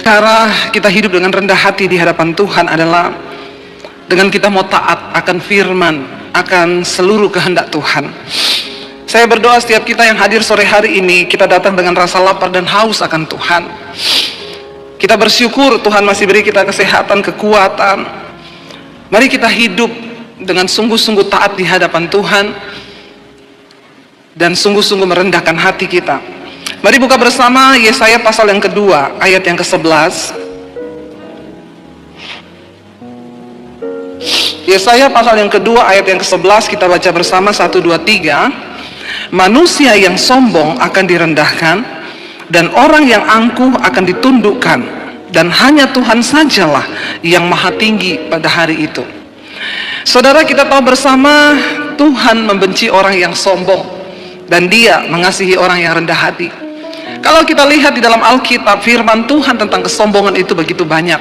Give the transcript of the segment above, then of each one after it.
Cara kita hidup dengan rendah hati di hadapan Tuhan adalah dengan kita mau taat akan firman, akan seluruh kehendak Tuhan. Saya berdoa setiap kita yang hadir sore hari ini, kita datang dengan rasa lapar dan haus akan Tuhan. Kita bersyukur Tuhan masih beri kita kesehatan, kekuatan. Mari kita hidup dengan sungguh-sungguh taat di hadapan Tuhan dan sungguh-sungguh merendahkan hati kita. Mari buka bersama Yesaya pasal yang kedua, ayat yang ke-11. Yesaya pasal yang kedua, ayat yang ke-11, kita baca bersama 1, 2, 3. Manusia yang sombong akan direndahkan, dan orang yang angkuh akan ditundukkan, dan hanya Tuhan sajalah yang maha tinggi pada hari itu. Saudara, kita tahu bersama Tuhan membenci orang yang sombong, dan Dia mengasihi orang yang rendah hati. Kalau kita lihat di dalam Alkitab, firman Tuhan tentang kesombongan itu begitu banyak.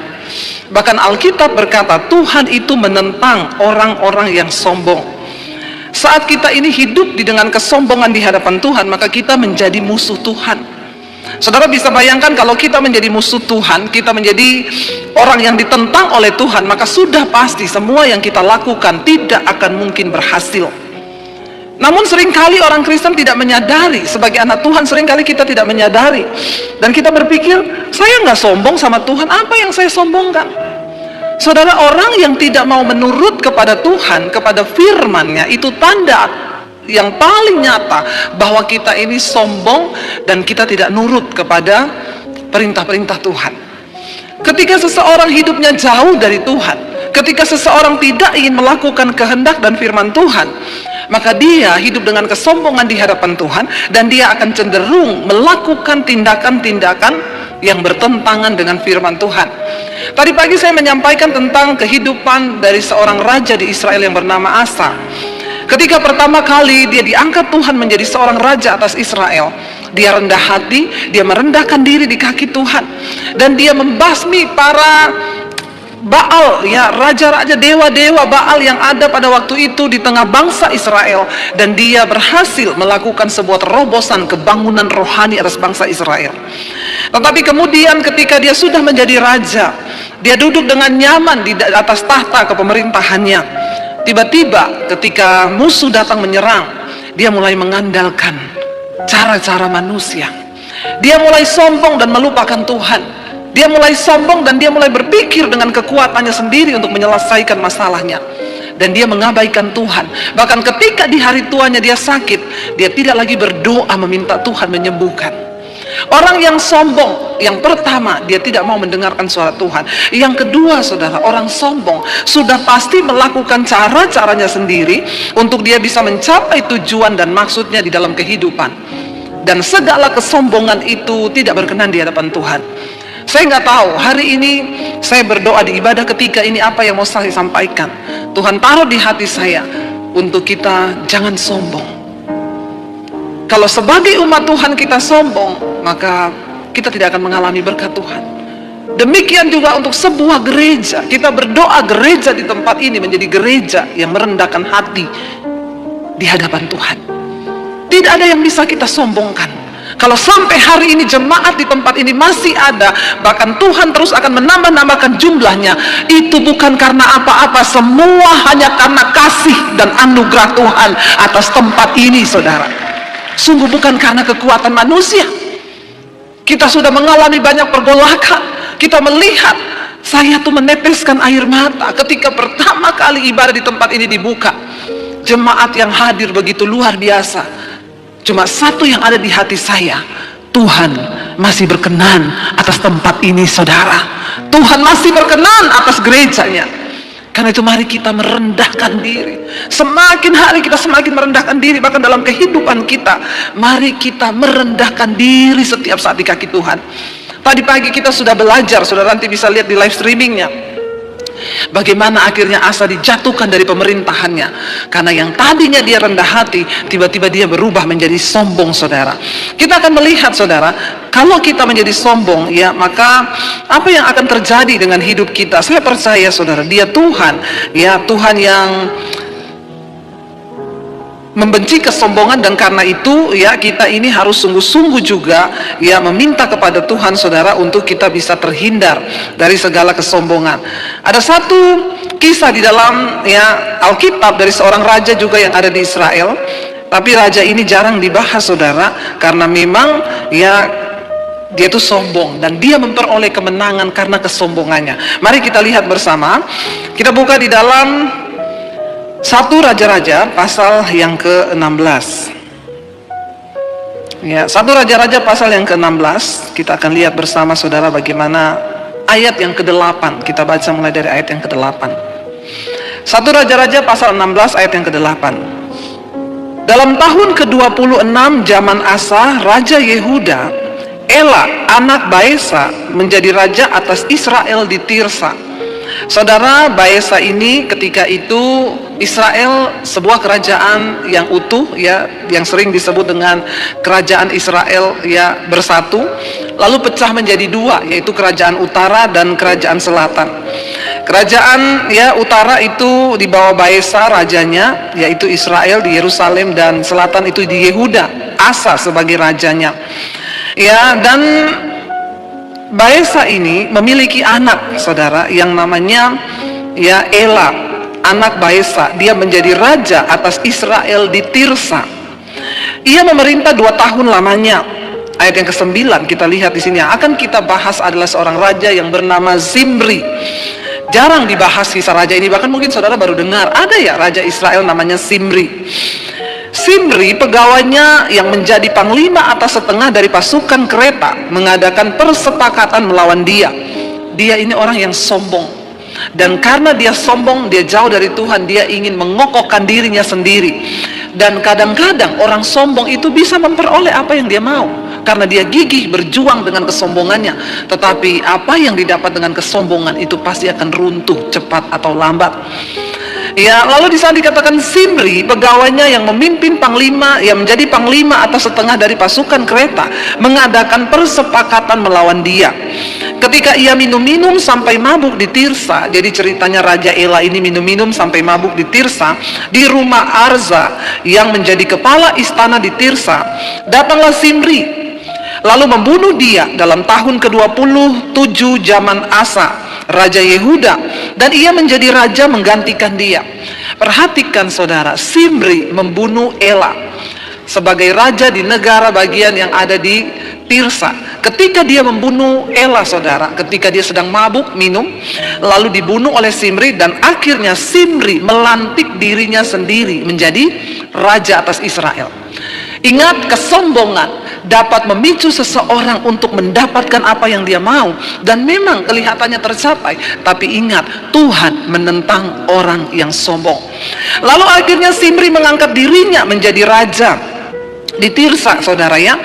Bahkan Alkitab berkata, Tuhan itu menentang orang-orang yang sombong. Saat kita ini hidup dengan kesombongan di hadapan Tuhan, maka kita menjadi musuh Tuhan. Saudara bisa bayangkan kalau kita menjadi musuh Tuhan, kita menjadi orang yang ditentang oleh Tuhan, maka sudah pasti semua yang kita lakukan tidak akan mungkin berhasil. Namun seringkali orang Kristen tidak menyadari, sebagai anak Tuhan seringkali kita tidak menyadari, dan kita berpikir, saya nggak sombong sama Tuhan, apa yang saya sombongkan? Saudara, orang yang tidak mau menurut kepada Tuhan, kepada firman-Nya, itu tanda yang paling nyata bahwa kita ini sombong dan kita tidak nurut kepada perintah-perintah Tuhan. Ketika seseorang hidupnya jauh dari Tuhan, ketika seseorang tidak ingin melakukan kehendak dan firman Tuhan, maka dia hidup dengan kesombongan di hadapan Tuhan, dan dia akan cenderung melakukan tindakan-tindakan yang bertentangan dengan firman Tuhan. Tadi pagi saya menyampaikan tentang kehidupan dari seorang raja di Israel yang bernama Asa. Ketika pertama kali dia diangkat Tuhan menjadi seorang raja atas Israel, dia rendah hati, dia merendahkan diri di kaki Tuhan, dan dia membasmi para Baal, ya, raja-raja, dewa-dewa Baal yang ada pada waktu itu di tengah bangsa Israel, dan dia berhasil melakukan sebuah terobosan kebangunan rohani atas bangsa Israel. Tetapi kemudian ketika dia sudah menjadi raja, dia duduk dengan nyaman di atas tahta kepemerintahannya. Tiba-tiba ketika musuh datang menyerang, dia mulai mengandalkan cara-cara manusia. Dia mulai sombong dan melupakan Tuhan. Dia mulai sombong dan dia mulai berpikir dengan kekuatannya sendiri untuk menyelesaikan masalahnya. Dan dia mengabaikan Tuhan. Bahkan ketika di hari tuanya dia sakit, dia tidak lagi berdoa meminta Tuhan menyembuhkan. Orang yang sombong, yang pertama, dia tidak mau mendengarkan suara Tuhan. Yang kedua, saudara, orang sombong sudah pasti melakukan cara-caranya sendiri untuk dia bisa mencapai tujuan dan maksudnya di dalam kehidupan. Dan segala kesombongan itu tidak berkenan di hadapan Tuhan. Saya nggak tahu, hari ini saya berdoa di ibadah ketika ini apa yang mau saya sampaikan. Tuhan taruh di hati saya untuk kita jangan sombong. Kalau sebagai umat Tuhan kita sombong, maka kita tidak akan mengalami berkat Tuhan. Demikian juga untuk sebuah gereja, kita berdoa gereja di tempat ini menjadi gereja yang merendahkan hati di hadapan Tuhan. Tidak ada yang bisa kita sombongkan. Kalau sampai hari ini jemaat di tempat ini masih ada, bahkan Tuhan terus akan menambah-nambahkan jumlahnya, itu bukan karena apa-apa, semua hanya karena kasih dan anugerah Tuhan atas tempat ini, saudara. Sungguh bukan karena kekuatan manusia. Kita sudah mengalami banyak pergolakan. Kita melihat, saya tuh meneteskan air mata ketika pertama kali ibadah di tempat ini dibuka. Jemaat yang hadir begitu luar biasa. Cuma satu yang ada di hati saya, Tuhan masih berkenan atas tempat ini, saudara. Tuhan masih berkenan atas gerejanya. Karena itu mari kita merendahkan diri. Semakin hari kita semakin merendahkan diri, bahkan dalam kehidupan kita, mari kita merendahkan diri setiap saat di kaki Tuhan. Tadi pagi kita sudah belajar, saudara nanti bisa lihat di live streamingnya, bagaimana akhirnya Asa dijatuhkan dari pemerintahannya. Karena yang tadinya dia rendah hati, tiba-tiba dia berubah menjadi sombong, saudara. Kita akan melihat, saudara, kalau kita menjadi sombong, ya, maka apa yang akan terjadi dengan hidup kita? Saya percaya, saudara, dia Tuhan, ya, Tuhan yang membenci kesombongan, dan karena itu ya kita ini harus sungguh-sungguh juga ya meminta kepada Tuhan saudara untuk kita bisa terhindar dari segala kesombongan. Ada satu kisah di dalam ya Alkitab dari seorang raja juga yang ada di Israel, tapi raja ini jarang dibahas saudara, karena memang ya dia itu sombong dan dia memperoleh kemenangan karena kesombongannya. Mari kita lihat bersama. Kita buka di dalam 1 Raja-Raja pasal yang ke-16. Ya, 1 Raja-Raja pasal yang ke-16. Kita akan lihat bersama saudara bagaimana ayat yang ke-8. Kita baca mulai dari ayat yang ke-8. 1 Raja-Raja pasal 16 ayat yang ke-8. Dalam tahun ke-26 zaman Asa, Raja Yehuda, Ela anak Baesa menjadi raja atas Israel di Tirsa. Saudara, Baesa ini ketika itu Israel sebuah kerajaan yang utuh ya, yang sering disebut dengan kerajaan Israel ya bersatu, lalu pecah menjadi dua, yaitu kerajaan utara dan kerajaan selatan. Kerajaan ya utara itu di bawah Baesa rajanya, yaitu Israel di Yerusalem, dan selatan itu di Yehuda, Asa sebagai rajanya. Ya, dan Baesa ini memiliki anak saudara yang namanya ya Ela, anak Baesa. Dia menjadi raja atas Israel di Tirsa. Ia memerintah 2 tahun lamanya. Ayat yang ke-9 kita lihat di sini. Yang akan kita bahas adalah seorang raja yang bernama Zimri. Jarang dibahas kisah raja ini, bahkan mungkin saudara baru dengar ada ya raja Israel namanya Zimri. Zimri pegawainya yang menjadi panglima atas setengah dari pasukan kereta mengadakan persepakatan melawan dia. Dia ini orang yang sombong, dan karena dia sombong, dia jauh dari Tuhan, dia ingin mengokohkan dirinya sendiri. Dan kadang-kadang orang sombong itu bisa memperoleh apa yang dia mau, karena dia gigih berjuang dengan kesombongannya. Tetapi apa yang didapat dengan kesombongan itu pasti akan runtuh cepat atau lambat. Ya, lalu di sana dikatakan Zimri, pegawainya yang memimpin panglima, yang menjadi panglima atas setengah dari pasukan kereta, mengadakan persepakatan melawan dia. Ketika ia minum-minum sampai mabuk di Tirsa, jadi ceritanya Raja Ela ini minum-minum sampai mabuk di Tirsa, di rumah Arza yang menjadi kepala istana di Tirsa, datanglah Zimri, lalu membunuh dia dalam tahun ke-27 zaman Asa, Raja Yehuda, dan ia menjadi raja menggantikan dia. Perhatikan saudara, Zimri membunuh Ela sebagai raja di negara bagian yang ada di Tirsa. Ketika dia membunuh Ela saudara, ketika dia sedang mabuk minum, lalu dibunuh oleh Zimri, dan akhirnya Zimri melantik dirinya sendiri menjadi raja atas Israel. Ingat, kesombongan dapat memicu seseorang untuk mendapatkan apa yang dia mau, dan memang kelihatannya tercapai. Tapi ingat, Tuhan menentang orang yang sombong. Lalu akhirnya Zimri mengangkat dirinya menjadi raja di Tirsa saudara ya.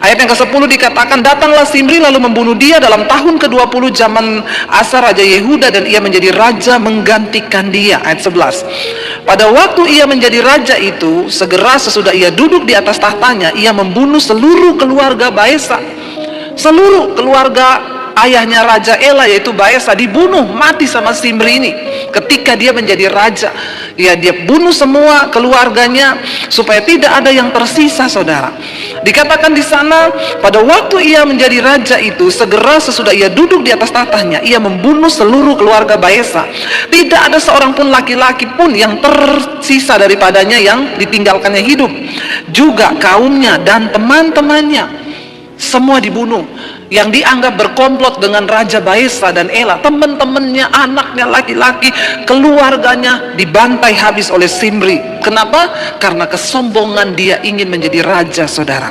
Ayat yang ke-10 dikatakan, datanglah Zimri lalu membunuh dia dalam tahun ke-20 zaman Asa Raja Yehuda, dan ia menjadi raja menggantikan dia. Ayat 11. Pada waktu ia menjadi raja itu, segera sesudah ia duduk di atas tahtanya, ia membunuh seluruh keluarga Baesa. Seluruh keluarga ayahnya Raja Ela, yaitu Baesa, dibunuh mati sama Zimri ini. Ketika dia menjadi raja, ya dia bunuh semua keluarganya supaya tidak ada yang tersisa saudara. Dikatakan di sana, pada waktu ia menjadi raja itu, segera sesudah ia duduk di atas tahtanya, ia membunuh seluruh keluarga Baesa. Tidak ada seorang pun laki-laki pun yang tersisa daripadanya yang ditinggalkannya hidup. Juga kaumnya dan teman-temannya semua dibunuh, yang dianggap berkomplot dengan Raja Baesa dan Ela. Teman-temannya, anaknya laki-laki, keluarganya dibantai habis oleh Zimri. Kenapa? Karena kesombongan dia ingin menjadi raja saudara.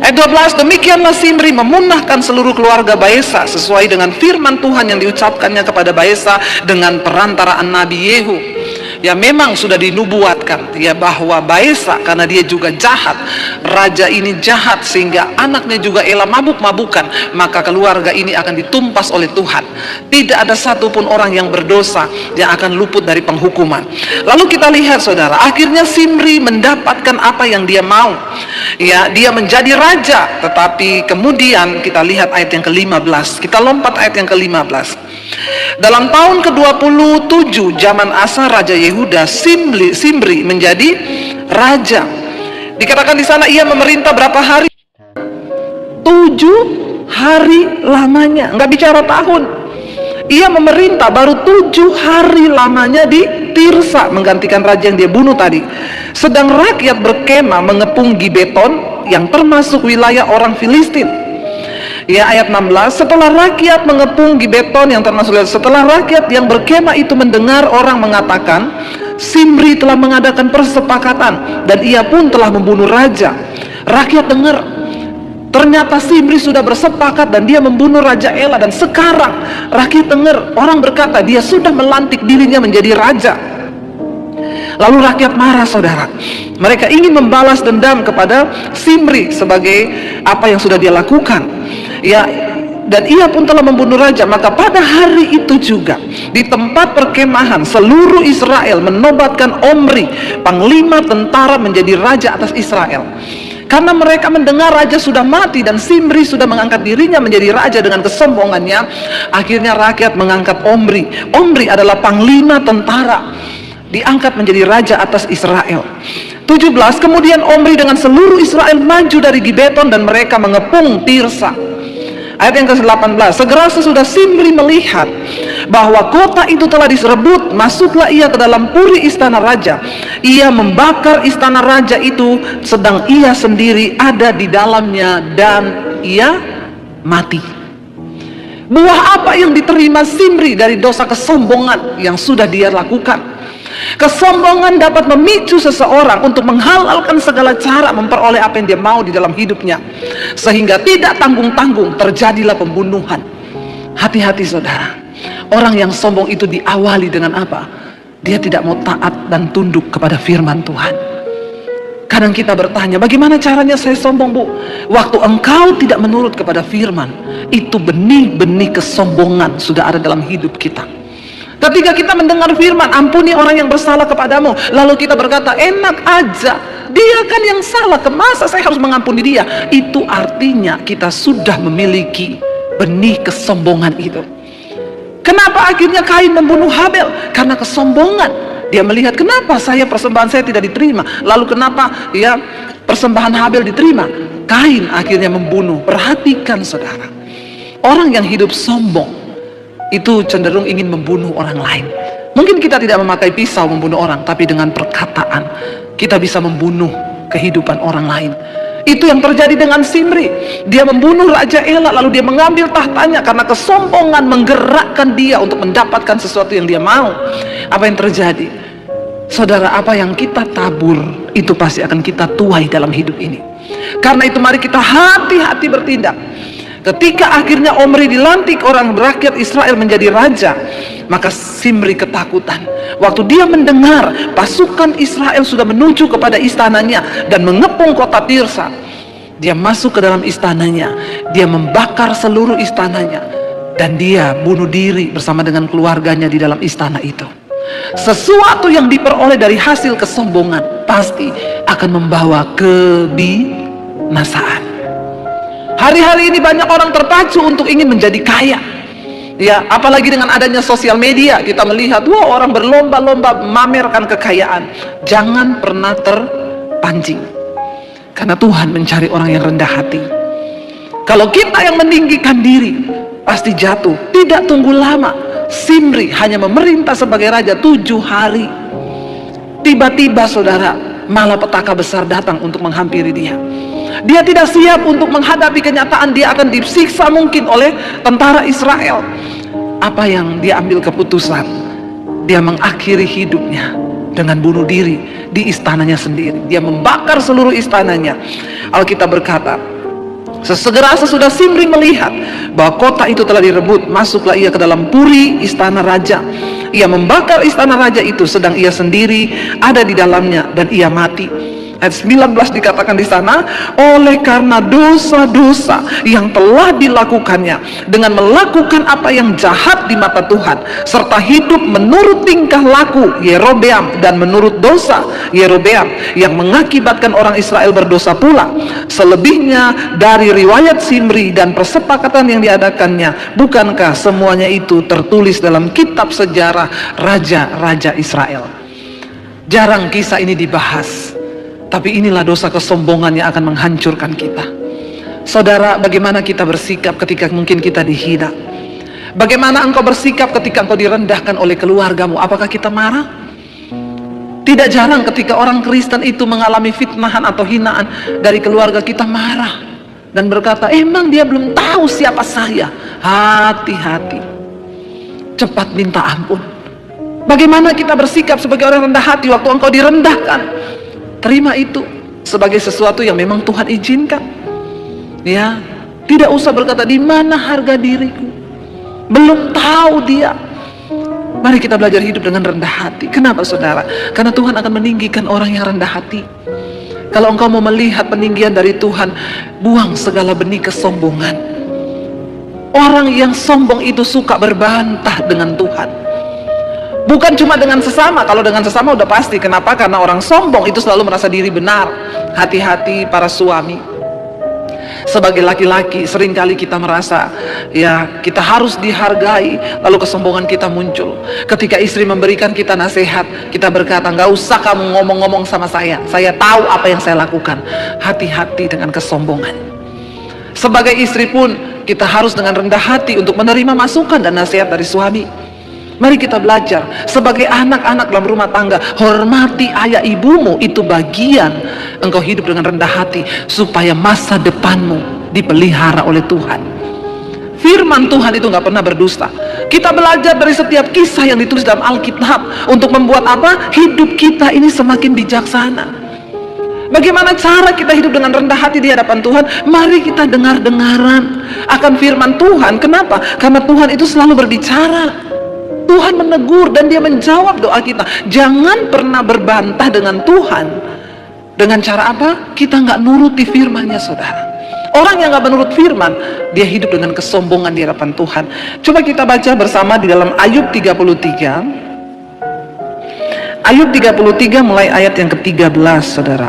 Ayat 12, demikianlah Zimri memunahkan seluruh keluarga Baesa sesuai dengan firman Tuhan yang diucapkannya kepada Baesa dengan perantaraan Nabi Yehu. Ya memang sudah dinubuatkan ya bahwa Baesa, karena dia juga jahat, raja ini jahat sehingga anaknya juga Ela mabuk-mabukan, maka keluarga ini akan ditumpas oleh Tuhan. Tidak ada satupun orang yang berdosa yang akan luput dari penghukuman. Lalu kita lihat saudara, akhirnya Zimri mendapatkan apa yang dia mau. Ya, dia menjadi raja, tetapi kemudian kita lihat ayat yang ke-15. Kita lompat ayat yang ke-15. Dalam tahun ke-27 zaman Asa Raja Yehuda, Simri menjadi raja. Dikatakan di sana ia memerintah berapa hari? 7 hari lamanya, nggak bicara tahun. Ia memerintah baru 7 hari lamanya di Tirsa, menggantikan raja yang dia bunuh tadi. Sedang rakyat berkemah mengepung Gibeton yang termasuk wilayah orang Filistin. Ya, ayat 16, setelah rakyat mengepung Gibeton yang termasuk, setelah rakyat yang berkemah itu mendengar orang mengatakan Simri telah mengadakan persepakatan dan ia pun telah membunuh raja. Rakyat dengar, ternyata Simri sudah bersepakat dan dia membunuh Raja Ela, dan sekarang rakyat dengar orang berkata dia sudah melantik dirinya menjadi raja. Lalu rakyat marah, saudara. Mereka ingin membalas dendam kepada Simri sebagai apa yang sudah dia lakukan. Ya, dan ia pun telah membunuh raja. Maka pada hari itu juga di tempat perkemahan seluruh Israel menobatkan Omri, panglima tentara, menjadi raja atas Israel. Karena mereka mendengar raja sudah mati dan Simri sudah mengangkat dirinya menjadi raja dengan kesombongannya, akhirnya rakyat mengangkat Omri. Omri adalah panglima tentara, diangkat menjadi raja atas Israel. 17, kemudian Omri dengan seluruh Israel maju dari Gibeton dan mereka mengepung Tirsa. Ayat yang ke-18, segera sesudah Simri melihat bahwa kota itu telah diserebut, masuklah ia ke dalam puri istana raja. Ia membakar istana raja itu sedang ia sendiri ada di dalamnya dan ia mati. Buah apa yang diterima Simri dari dosa kesombongan yang sudah dia lakukan? Kesombongan dapat memicu seseorang untuk menghalalkan segala cara memperoleh apa yang dia mau di dalam hidupnya, sehingga tidak tanggung-tanggung terjadilah pembunuhan. Hati-hati, saudara. Orang yang sombong itu diawali dengan apa? Dia tidak mau taat dan tunduk kepada firman Tuhan. Kadang kita bertanya, bagaimana caranya saya sombong, Bu? Waktu engkau tidak menurut kepada firman, itu benih-benih kesombongan sudah ada dalam hidup kita. Ketika kita mendengar firman, ampuni orang yang bersalah kepadamu, lalu kita berkata, enak aja, dia kan yang salah, masa saya harus mengampuni dia? Itu artinya kita sudah memiliki benih kesombongan itu. Kenapa akhirnya Kain membunuh Habel? Karena kesombongan. Dia melihat, kenapa persembahan saya tidak diterima, lalu kenapa ya persembahan Habel diterima? Kain akhirnya membunuh. Perhatikan, saudara, orang yang hidup sombong itu cenderung ingin membunuh orang lain. Mungkin kita tidak memakai pisau membunuh orang, tapi dengan perkataan kita bisa membunuh kehidupan orang lain. Itu yang terjadi dengan Simri. Dia membunuh Raja Ela, lalu dia mengambil tahtanya karena kesombongan menggerakkan dia untuk mendapatkan sesuatu yang dia mau. Apa yang terjadi? Saudara, apa yang kita tabur itu pasti akan kita tuai dalam hidup ini. Karena itu mari kita hati-hati bertindak. Ketika akhirnya Omri dilantik orang rakyat Israel menjadi raja, maka Simri ketakutan. Waktu dia mendengar pasukan Israel sudah menuju kepada istananya dan mengepung kota Tirsa, dia masuk ke dalam istananya, dia membakar seluruh istananya, dan dia bunuh diri bersama dengan keluarganya di dalam istana itu. Sesuatu yang diperoleh dari hasil kesombongan pasti akan membawa kebinasaan. Hari-hari ini banyak orang terpacu untuk ingin menjadi kaya. Ya, apalagi dengan adanya sosial media, kita melihat, wah, orang berlomba-lomba memamerkan kekayaan. Jangan pernah terpancing. Karena Tuhan mencari orang yang rendah hati. Kalau kita yang meninggikan diri, pasti jatuh. Tidak tunggu lama. Simri hanya memerintah sebagai raja 7 hari. Tiba-tiba, saudara, malapetaka besar datang untuk menghampiri dia. Dia tidak siap untuk menghadapi kenyataan dia akan disiksa mungkin oleh tentara Israel. Apa yang dia ambil keputusan? Dia mengakhiri hidupnya dengan bunuh diri di istananya sendiri. Dia membakar seluruh istananya. Alkitab berkata, sesegera sesudah Simri melihat bahwa kota itu telah direbut, masuklah ia ke dalam puri istana raja. Ia membakar istana raja itu sedang ia sendiri ada di dalamnya dan ia mati. Ayat 19 dikatakan di sana, oleh karena dosa-dosa yang telah dilakukannya dengan melakukan apa yang jahat di mata Tuhan, serta hidup menurut tingkah laku Yerobeam dan menurut dosa Yerobeam yang mengakibatkan orang Israel berdosa pula. Selebihnya dari riwayat Simri dan persepakatan yang diadakannya, bukankah semuanya itu tertulis dalam kitab sejarah raja-raja Israel? Jarang kisah ini dibahas, tapi inilah dosa kesombongan yang akan menghancurkan kita. Saudara, bagaimana kita bersikap ketika mungkin kita dihina? Bagaimana engkau bersikap ketika engkau direndahkan oleh keluargamu? Apakah kita marah? Tidak jarang ketika orang Kristen itu mengalami fitnahan atau hinaan dari keluarga, kita marah dan berkata, emang dia belum tahu siapa saya? Hati-hati, cepat minta ampun. Bagaimana kita bersikap sebagai orang rendah hati waktu engkau direndahkan? Terima itu sebagai sesuatu yang memang Tuhan izinkan. Ya, tidak usah berkata di mana harga diriku, belum tahu dia. Mari kita belajar hidup dengan rendah hati. Kenapa saudara? Karena Tuhan akan meninggikan orang yang rendah hati. Kalau engkau mau melihat peninggian dari Tuhan, buang segala benih kesombongan. Orang yang sombong itu suka berbantah dengan Tuhan. Bukan cuma dengan sesama. Kalau dengan sesama udah pasti. Kenapa? Karena orang sombong itu selalu merasa diri benar. Hati-hati para suami. Sebagai laki-laki seringkali kita merasa ya kita harus dihargai, lalu kesombongan kita muncul. Ketika istri memberikan kita nasihat, kita berkata, nggak usah kamu ngomong-ngomong sama saya tahu apa yang saya lakukan. Hati-hati dengan kesombongan. Sebagai istri pun kita harus dengan rendah hati untuk menerima masukan dan nasihat dari suami. Mari kita belajar sebagai anak-anak dalam rumah tangga, hormati ayah ibumu. Itu bagian engkau hidup dengan rendah hati supaya masa depanmu dipelihara oleh Tuhan. Firman Tuhan itu nggak pernah berdusta. Kita belajar dari setiap kisah yang ditulis dalam Alkitab untuk membuat apa? Hidup kita ini semakin bijaksana. Bagaimana cara kita hidup dengan rendah hati di hadapan Tuhan? Mari kita dengar-dengaran akan firman Tuhan. Kenapa? Karena Tuhan itu selalu berbicara. Tuhan menegur dan dia menjawab doa kita. Jangan pernah berbantah dengan Tuhan. Dengan cara apa? Kita nggak nuruti firman-Nya, saudara. Orang yang nggak menurut firman, dia hidup dengan kesombongan di hadapan Tuhan. Coba kita baca bersama di dalam Ayub 33. Ayub 33 mulai ayat yang ke-13, saudara.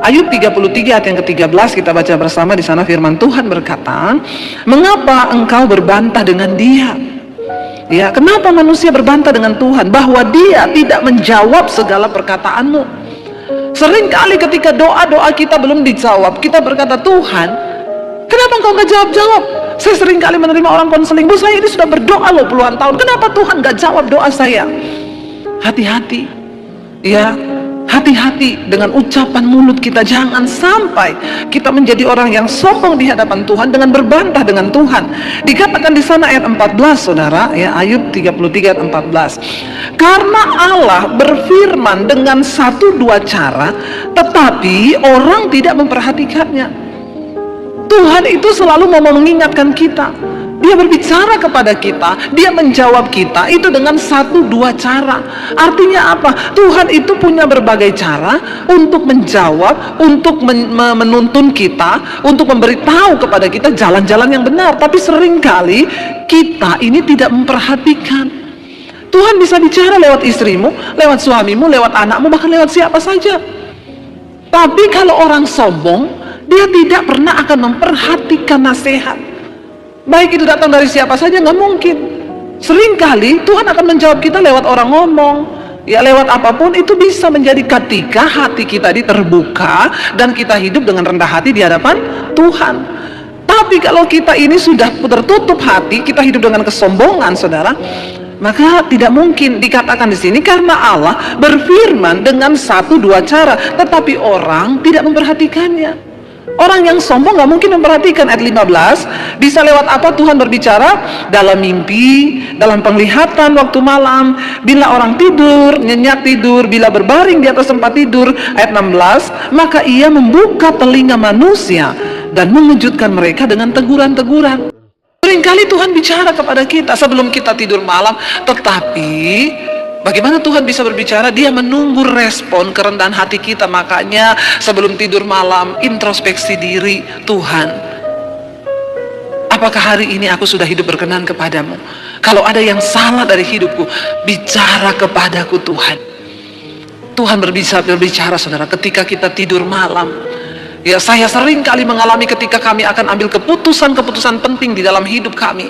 Ayub 33 ayat yang ke-13 kita baca bersama. Di sana firman Tuhan berkata, mengapa engkau berbantah dengan dia? Ya, kenapa manusia berbantah dengan Tuhan? Bahwa dia tidak menjawab segala perkataanmu. Seringkali ketika doa-doa kita belum dijawab, kita berkata, Tuhan, kenapa engkau gak jawab-jawab? Saya seringkali menerima orang konseling, Bu, saya ini sudah berdoa loh puluhan tahun, kenapa Tuhan gak jawab doa saya? Hati-hati, ya, hati-hati dengan ucapan mulut kita. Jangan sampai kita menjadi orang yang sombong di hadapan Tuhan dengan berbantah dengan Tuhan. Dikatakan di sana ayat 14, saudara, ya, Ayub 33 ayat 14. Karena Allah berfirman dengan satu dua cara, tetapi orang tidak memperhatikannya. Tuhan itu selalu mau mengingatkan kita. Dia berbicara kepada kita, dia menjawab kita itu dengan satu dua cara. Artinya apa? Tuhan itu punya berbagai cara untuk menjawab, untuk menuntun kita, untuk memberitahu kepada kita jalan-jalan yang benar. Tapi seringkali kita ini tidak memperhatikan. Tuhan bisa bicara lewat istrimu, lewat suamimu, lewat anakmu, bahkan lewat siapa saja. Tapi kalau orang sombong, dia tidak pernah akan memperhatikan nasihat. Baik itu datang dari siapa saja, nggak mungkin. Seringkali Tuhan akan menjawab kita lewat orang ngomong, ya lewat apapun. Itu bisa menjadi ketika hati kita terbuka dan kita hidup dengan rendah hati di hadapan Tuhan. Tapi kalau kita ini sudah tertutup hati, kita hidup dengan kesombongan, saudara, maka tidak mungkin dikatakan di sini karena Allah berfirman dengan satu dua cara, tetapi orang tidak memperhatikannya. Orang yang sombong gak mungkin memperhatikan. Ayat 15, bisa lewat apa Tuhan berbicara? Dalam mimpi, dalam penglihatan waktu malam, bila orang tidur, nyenyak tidur, bila berbaring di atas tempat tidur. Ayat 16, maka ia membuka telinga manusia dan mengejutkan mereka dengan teguran-teguran. Seringkali Tuhan bicara kepada kita sebelum kita tidur malam, tetapi Bagaimana Tuhan bisa berbicara? Dia menunggu respon kerendahan hati kita. Makanya sebelum tidur malam, introspeksi diri. Tuhan, apakah hari ini aku sudah hidup berkenan kepadamu? Kalau ada yang salah dari hidupku, bicara kepadaku Tuhan. Tuhan berbicara saudara ketika kita tidur malam. Ya, saya sering kali mengalami ketika kami akan ambil keputusan-keputusan penting di dalam hidup kami.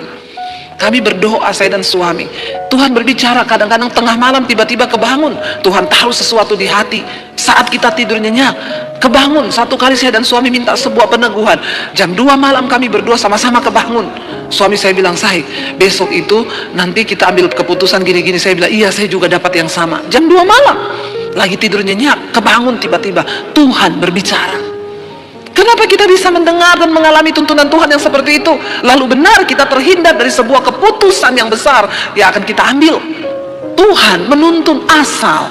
Kami berdoa, saya dan suami. Tuhan berbicara, kadang-kadang tengah malam tiba-tiba kebangun. Tuhan taruh sesuatu di hati. Saat kita tidur nyenyak, kebangun. Satu kali saya dan suami minta sebuah peneguhan. Jam 2 malam kami berdua sama-sama kebangun. Suami saya bilang, "Say, besok itu nanti kita ambil keputusan gini-gini." Saya bilang, "Iya, saya juga dapat yang sama." Jam 2 malam, lagi tidur nyenyak, kebangun tiba-tiba. Tuhan berbicara. Kenapa kita bisa mendengar dan mengalami tuntunan Tuhan yang seperti itu? Lalu benar kita terhindar dari sebuah keputusan yang besar yang akan kita ambil. Tuhan menuntun asal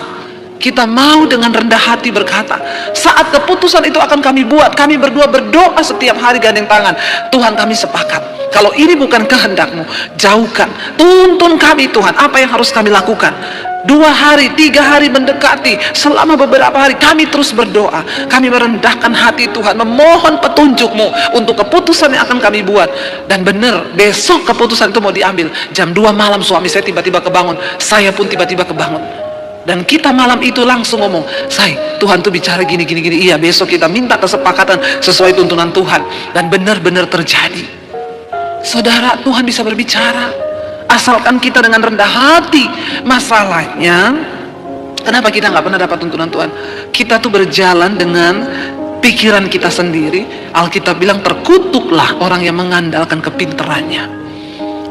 kita mau dengan rendah hati berkata, saat keputusan itu akan kami buat, kami berdua berdoa setiap hari gandeng tangan. Tuhan, kami sepakat, kalau ini bukan kehendak-Mu, jauhkan. Tuntun kami Tuhan, apa yang harus kami lakukan. 2 hari, 3 hari mendekati, selama beberapa hari kami terus berdoa. Kami merendahkan hati Tuhan, memohon petunjuk-Mu untuk keputusan yang akan kami buat. Dan benar, besok keputusan itu mau diambil. Jam 2 malam suami saya tiba-tiba kebangun, saya pun tiba-tiba kebangun. Dan kita malam itu langsung ngomong, "Say, Tuhan tuh bicara gini. Iya, besok kita minta kesepakatan sesuai tuntunan Tuhan." Dan benar-benar terjadi. Saudara, Tuhan bisa berbicara asalkan kita dengan rendah hati. Masalahnya, kenapa kita nggak pernah dapat tuntunan Tuhan? Kita tuh berjalan dengan pikiran kita sendiri. Alkitab bilang, terkutuklah orang yang mengandalkan kepintarannya.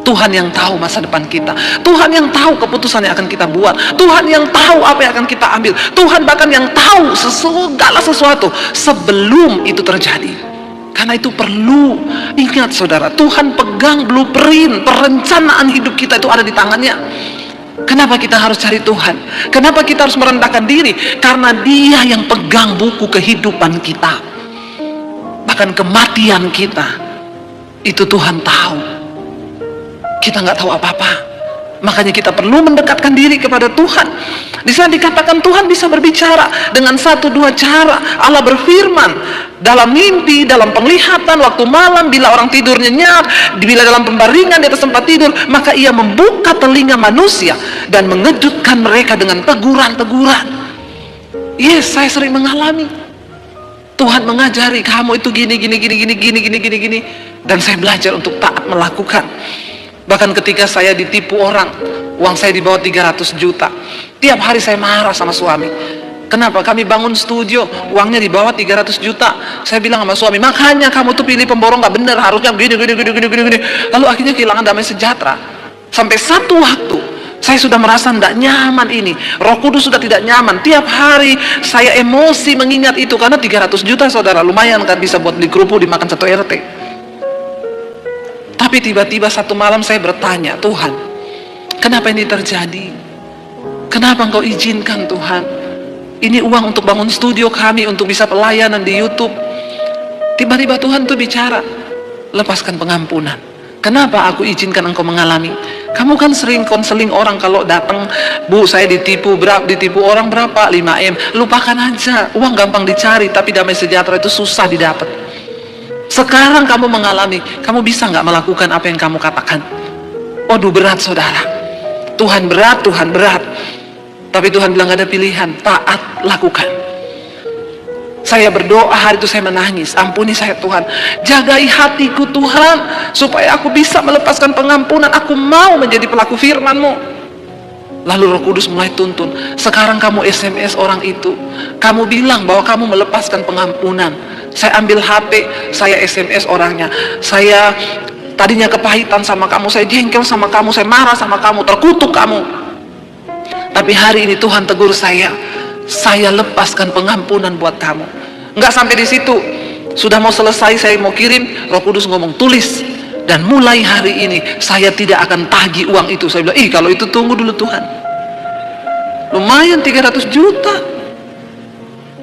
Tuhan yang tahu masa depan kita. Tuhan yang tahu keputusan yang akan kita buat. Tuhan yang tahu apa yang akan kita ambil. Tuhan bahkan yang tahu segala sesuatu sebelum itu terjadi. Karena itu perlu ingat saudara, Tuhan pegang blueprint, perencanaan hidup kita itu ada di tangannya. Kenapa kita harus cari Tuhan? Kenapa kita harus merendahkan diri? Karena Dia yang pegang buku kehidupan kita. Bahkan kematian kita, itu Tuhan tahu. Kita nggak tahu apa-apa. Makanya kita perlu mendekatkan diri kepada Tuhan. Di sana dikatakan Tuhan bisa berbicara dengan 1-2 cara. Allah berfirman dalam mimpi, dalam penglihatan, waktu malam, bila orang tidur nyenyak, bila dalam pembaringan di atas tempat tidur, maka Ia membuka telinga manusia dan mengejutkan mereka dengan teguran-teguran. Yes, saya sering mengalami. Tuhan mengajari kamu itu gini, dan saya belajar untuk taat melakukan. Bahkan ketika saya ditipu orang, uang saya di bawah 300 juta. Tiap hari saya marah sama suami. Kenapa? Kami bangun studio, uangnya di bawah 300 juta. Saya bilang sama suami, makanya kamu tuh pilih pemborong gak bener, harusnya gini. Lalu akhirnya kehilangan damai sejahtera. Sampai satu waktu, saya sudah merasa tidak nyaman ini. Roh Kudus sudah tidak nyaman. Tiap hari saya emosi mengingat itu. Karena 300 juta saudara, lumayan kan bisa buat beli kerupuk, dimakan 1 RT. Tapi tiba-tiba satu malam saya bertanya, Tuhan, kenapa ini terjadi? Kenapa Engkau izinkan Tuhan? Ini uang untuk bangun studio kami, untuk bisa pelayanan di YouTube. Tiba-tiba Tuhan tuh bicara, lepaskan pengampunan. Kenapa aku izinkan engkau mengalami? Kamu kan sering konseling orang kalau datang, Bu, saya ditipu orang berapa? 5M. Lupakan aja, uang gampang dicari, tapi damai sejahtera itu susah didapat. Sekarang kamu mengalami, kamu bisa nggak melakukan apa yang kamu katakan? Waduh, berat saudara. Tuhan berat. Tapi Tuhan bilang gak ada pilihan, taat, lakukan. Saya berdoa, hari itu saya menangis, ampuni saya Tuhan, jagai hatiku Tuhan, supaya aku bisa melepaskan pengampunan, aku mau menjadi pelaku firman-Mu. Lalu Roh Kudus mulai tuntun, sekarang kamu SMS orang itu, kamu bilang bahwa kamu melepaskan pengampunan. Saya ambil HP, saya SMS orangnya, saya tadinya kepahitan sama kamu, saya jengkel sama kamu, saya marah sama kamu, terkutuk kamu. Tapi hari ini Tuhan tegur saya lepaskan pengampunan buat kamu. Nggak sampai di situ, sudah mau selesai, saya mau kirim, Roh Kudus ngomong, tulis. Dan mulai hari ini saya tidak akan tagih uang itu. Saya bilang, kalau itu tunggu dulu Tuhan. Lumayan 300 juta.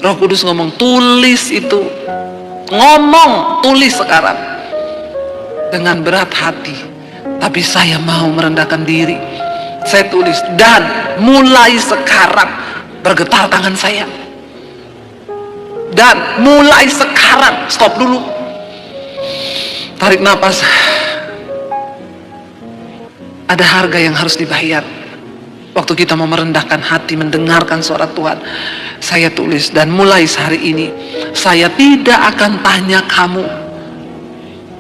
Roh Kudus ngomong, tulis itu. Ngomong, tulis sekarang. Dengan berat hati. Tapi saya mau merendahkan diri. Saya tulis, dan mulai sekarang bergetar tangan saya. Dan mulai sekarang, stop dulu, tarik nafas. Ada harga yang harus dibayar. Waktu kita mau merendahkan hati, mendengarkan suara Tuhan. Saya tulis, dan mulai hari ini saya tidak akan tanya kamu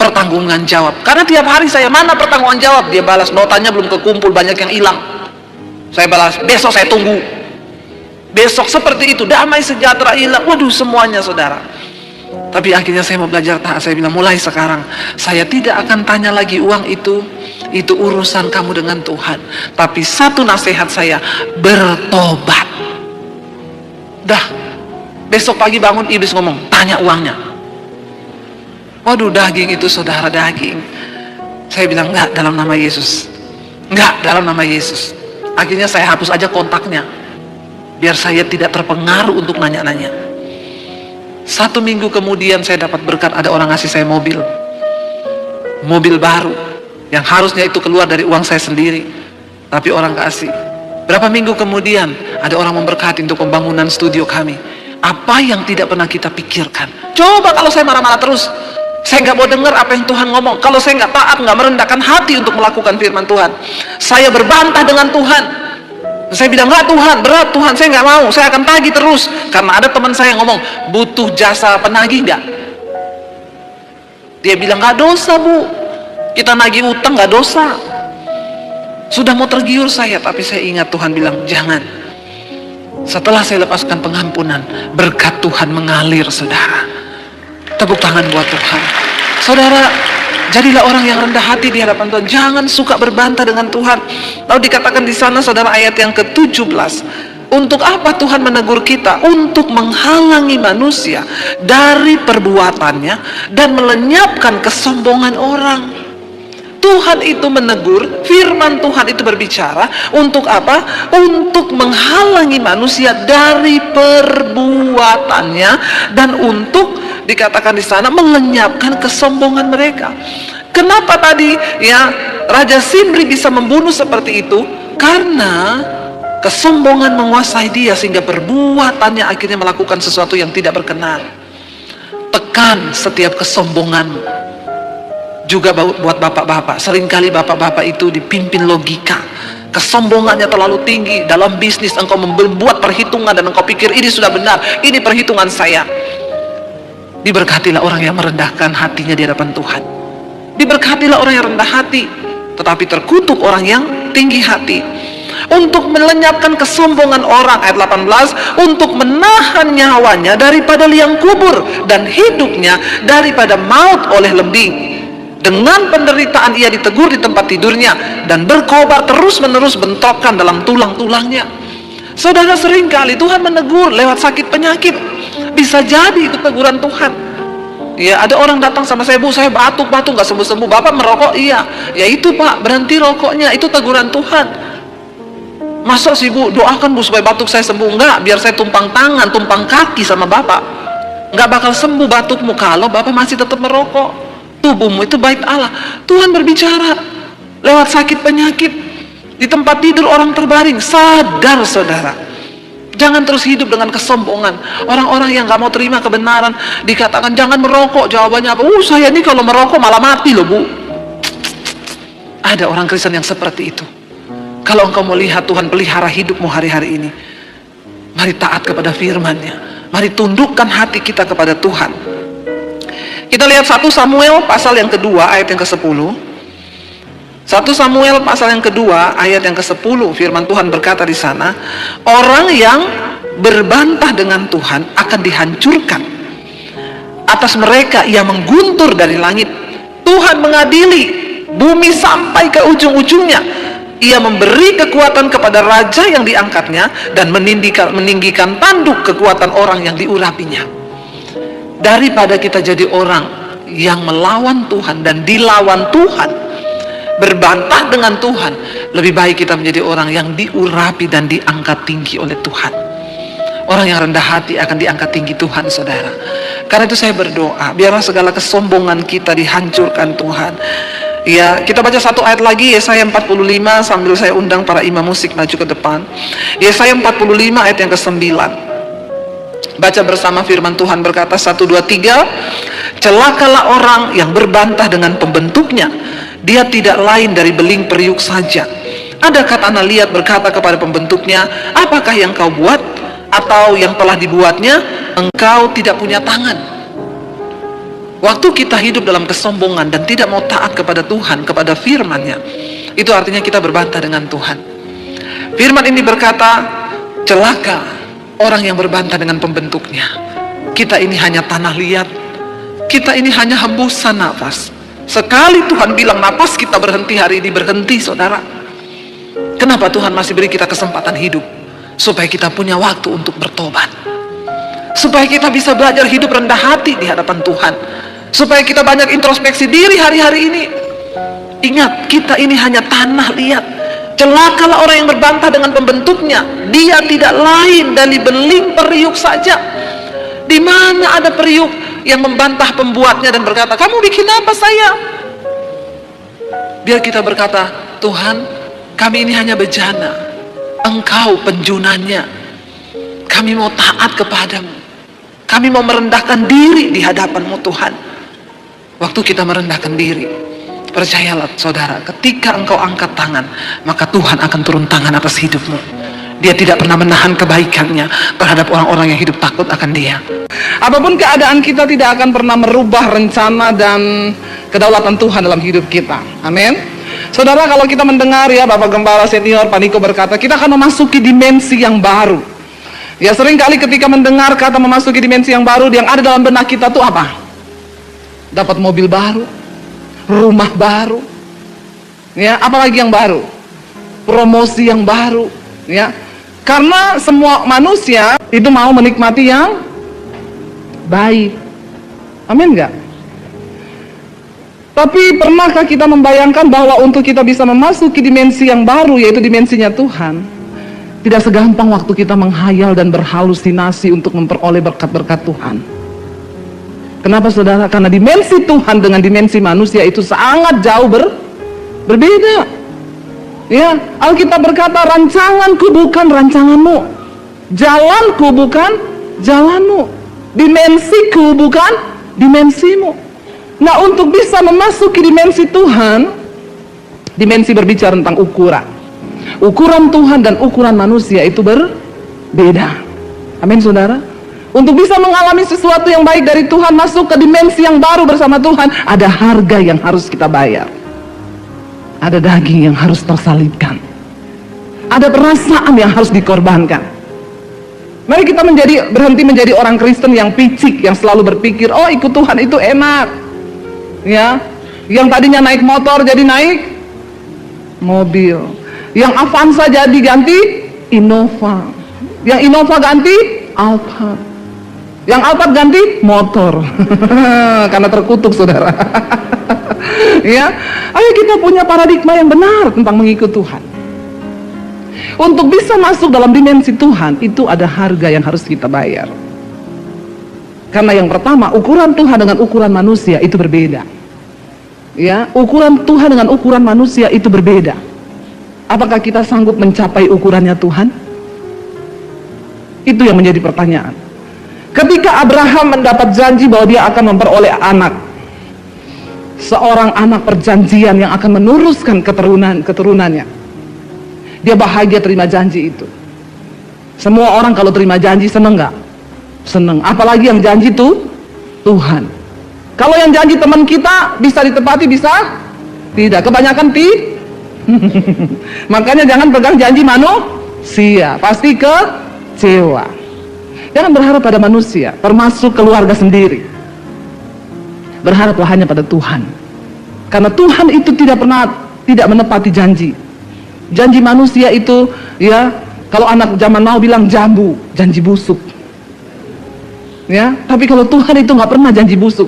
pertanggungan jawab. Karena tiap hari saya, mana pertanggungan jawab? Dia balas, notanya belum kekumpul, banyak yang hilang. Saya balas, besok saya tunggu. Besok seperti itu, damai sejahtera hilang. Waduh, semuanya saudara. Tapi akhirnya saya mau belajar taat. Saya bilang, mulai sekarang saya tidak akan tanya lagi uang itu urusan kamu dengan Tuhan. Tapi satu nasihat saya, bertobat. Dah, besok pagi bangun iblis ngomong, tanya uangnya. Waduh, daging itu saudara, daging. Saya bilang, enggak, dalam nama Yesus. Enggak, dalam nama Yesus. Akhirnya saya hapus aja kontaknya, biar saya tidak terpengaruh untuk nanya-nanya. 1 minggu kemudian saya dapat berkat, ada orang ngasih saya mobil baru, yang harusnya itu keluar dari uang saya sendiri, tapi orang kasih. Berapa minggu kemudian ada orang memberkati untuk pembangunan studio kami. Apa yang tidak pernah kita pikirkan. Coba kalau saya marah-marah terus, saya nggak mau dengar apa yang Tuhan ngomong. Kalau saya nggak taat, nggak merendahkan hati untuk melakukan firman Tuhan, saya berbantah dengan Tuhan. Saya bilang, enggak Tuhan, berat Tuhan, saya nggak mau, saya akan tagih terus. Karena ada teman saya yang ngomong, butuh jasa penagih nggak? Dia bilang, nggak dosa bu, kita nagih utang nggak dosa. Sudah mau tergiur saya, tapi saya ingat Tuhan bilang, jangan. Setelah saya lepaskan pengampunan, berkat Tuhan mengalir saudara. Tepuk tangan buat Tuhan. Saudara, jadilah orang yang rendah hati di hadapan Tuhan. Jangan suka berbantah dengan Tuhan. Lalu dikatakan di sana saudara, ayat yang ke-17, untuk apa Tuhan menegur kita? Untuk menghalangi manusia dari perbuatannya dan melenyapkan kesombongan orang. Tuhan itu menegur, firman Tuhan itu berbicara untuk apa? Untuk menghalangi manusia dari perbuatannya dan untuk, dikatakan di sana, melenyapkan kesombongan mereka. Kenapa tadi ya Raja Simri bisa membunuh seperti itu? Karena kesombongan menguasai dia sehingga perbuatannya akhirnya melakukan sesuatu yang tidak berkenan. Tekan setiap kesombonganmu. Juga buat bapak-bapak, seringkali bapak-bapak itu dipimpin logika. Kesombongannya terlalu tinggi. Dalam bisnis engkau membuat perhitungan dan engkau pikir ini sudah benar, ini perhitungan saya. Diberkatilah orang yang merendahkan hatinya di hadapan Tuhan. Diberkatilah orang yang rendah hati, tetapi terkutuk orang yang tinggi hati. Untuk melenyapkan kesombongan orang, ayat 18, untuk menahan nyawanya daripada liang kubur dan hidupnya daripada maut oleh lembing. Dengan penderitaan ia ditegur di tempat tidurnya dan berkobar terus-menerus bentrokan dalam tulang-tulangnya. Saudara, seringkali Tuhan menegur lewat sakit penyakit. Bisa jadi itu teguran Tuhan. Ya, ada orang datang sama saya, bu, saya batuk-batuk nggak sembuh-sembuh. Bapak merokok? Iya. Ya itu pak, berhenti rokoknya. Itu teguran Tuhan. Masa sih bu, doakan bu supaya batuk saya sembuh? Enggak, biar saya tumpang tangan, tumpang kaki sama bapak. Nggak bakal sembuh batukmu kalau bapak masih tetap merokok. Tubuhmu itu bait Allah. Tuhan berbicara lewat sakit penyakit. Di tempat tidur orang terbaring. Sadar saudara, jangan terus hidup dengan kesombongan. Orang-orang yang gak mau terima kebenaran dikatakan jangan merokok, jawabannya apa? Saya ini kalau merokok malah mati loh bu. Ada orang Kristen yang seperti itu. Kalau engkau mau lihat Tuhan pelihara hidupmu hari-hari ini, mari taat kepada firman-Nya. Mari tundukkan hati kita kepada Tuhan. Kita lihat 1 Samuel pasal yang kedua ayat yang ke-10. 1 Samuel pasal yang kedua ayat yang ke-10, firman Tuhan berkata di sana, orang yang berbantah dengan Tuhan akan dihancurkan. Atas mereka ia mengguntur dari langit. Tuhan mengadili bumi sampai ke ujung-ujungnya. Ia memberi kekuatan kepada raja yang diangkatnya dan meninggikan tanduk kekuatan orang yang diurapinya. Daripada kita jadi orang yang melawan Tuhan dan dilawan Tuhan, berbantah dengan Tuhan, lebih baik kita menjadi orang yang diurapi dan diangkat tinggi oleh Tuhan. Orang yang rendah hati akan diangkat tinggi Tuhan, saudara. Karena itu saya berdoa, biarlah segala kesombongan kita dihancurkan Tuhan. Ya, kita baca satu ayat lagi, Yesaya 45, sambil saya undang para imam musik maju ke depan. Yesaya 45 ayat yang ke-9. Baca bersama, firman Tuhan berkata, 1, 2, 3. Celakalah orang yang berbantah dengan pembentuknya, dia tidak lain dari beling periuk saja. Adakah tanah liat berkata kepada pembentuknya, apakah yang kau buat? Atau yang telah dibuatnya, engkau tidak punya tangan. Waktu kita hidup dalam kesombongan dan tidak mau taat kepada Tuhan, kepada firman-Nya, itu artinya kita berbantah dengan Tuhan. Firman ini berkata, celaka orang yang berbantah dengan pembentuknya. Kita ini hanya tanah liat, kita ini hanya hembusan nafas. Sekali Tuhan bilang napas kita berhenti hari ini, berhenti saudara. Kenapa Tuhan masih beri kita kesempatan hidup? Supaya kita punya waktu untuk bertobat, supaya kita bisa belajar hidup rendah hati di hadapan Tuhan, supaya kita banyak introspeksi diri hari-hari ini. Ingat, kita ini hanya tanah liat. Celakalah orang yang berbantah dengan pembentuknya, dia tidak lain dari beling periuk saja. Di mana ada periuk yang membantah pembuatnya dan berkata, kamu bikin apa saya? Biar kita berkata, Tuhan, kami ini hanya bejana, Engkau penjunannya. Kami mau taat kepadamu, kami mau merendahkan diri di hadapan-Mu Tuhan. Waktu kita merendahkan diri, percayalah saudara, ketika engkau angkat tangan, maka Tuhan akan turun tangan atas hidupmu. Dia tidak pernah menahan kebaikannya terhadap orang-orang yang hidup takut akan Dia. Apapun keadaan, kita tidak akan pernah merubah rencana dan kedaulatan Tuhan dalam hidup kita. Amin. Saudara, kalau kita mendengar ya Bapak Gembala Senior Pak Niko berkata, kita akan memasuki dimensi yang baru. Ya, seringkali ketika mendengar kata memasuki dimensi yang baru, yang ada dalam benak kita tuh apa? Dapat mobil baru, rumah baru, ya, apalagi yang baru, promosi yang baru, ya. Karena semua manusia itu mau menikmati yang baik. Amin enggak? Tapi pernahkah kita membayangkan bahwa untuk kita bisa memasuki dimensi yang baru, yaitu dimensinya Tuhan, tidak segampang waktu kita menghayal dan berhalusinasi untuk memperoleh berkat-berkat Tuhan. Kenapa saudara? Karena dimensi Tuhan dengan dimensi manusia itu sangat jauh berbeda. Ya, Alkitab berkata, rancanganku bukan rancanganmu, jalanku bukan jalanmu, dimensiku bukan dimensimu. Nah, untuk bisa memasuki dimensi Tuhan, dimensi berbicara tentang ukuran. Ukuran Tuhan dan ukuran manusia itu berbeda. Amin saudara. Untuk bisa mengalami sesuatu yang baik dari Tuhan, masuk ke dimensi yang baru bersama Tuhan, ada harga yang harus kita bayar. Ada daging yang harus tersalibkan. Ada perasaan yang harus dikorbankan. Mari kita berhenti menjadi orang Kristen yang picik, yang selalu berpikir, oh ikut Tuhan itu enak. Ya, yang tadinya naik motor jadi naik mobil, yang Avanza jadi ganti Innova, yang Innova ganti Alphard, yang Alphard ganti motor. Karena terkutuk saudara. Ya, ayo kita punya paradigma yang benar tentang mengikut Tuhan. Untuk bisa masuk dalam dimensi Tuhan, itu ada harga yang harus kita bayar. Karena yang pertama, ukuran Tuhan dengan ukuran manusia itu berbeda. Ya, ukuran Tuhan dengan ukuran manusia itu berbeda. Apakah kita sanggup mencapai ukurannya Tuhan? Itu yang menjadi pertanyaan. Ketika Abraham mendapat janji bahwa dia akan memperoleh anak, seorang anak perjanjian yang akan meneruskan keturunannya, dia bahagia terima janji itu. Semua orang kalau terima janji seneng nggak? Seneng. Apalagi yang janji itu Tuhan. Kalau yang janji teman kita bisa ditepati, bisa tidak. Kebanyakan makanya jangan pegang janji manusia, pasti kecewa. Jangan berharap pada manusia, termasuk keluarga sendiri. Berharaplah hanya pada Tuhan. Karena Tuhan itu tidak menepati janji. Janji manusia itu, ya, kalau anak zaman now bilang jambu, janji busuk. Ya, tapi kalau Tuhan itu nggak pernah janji busuk.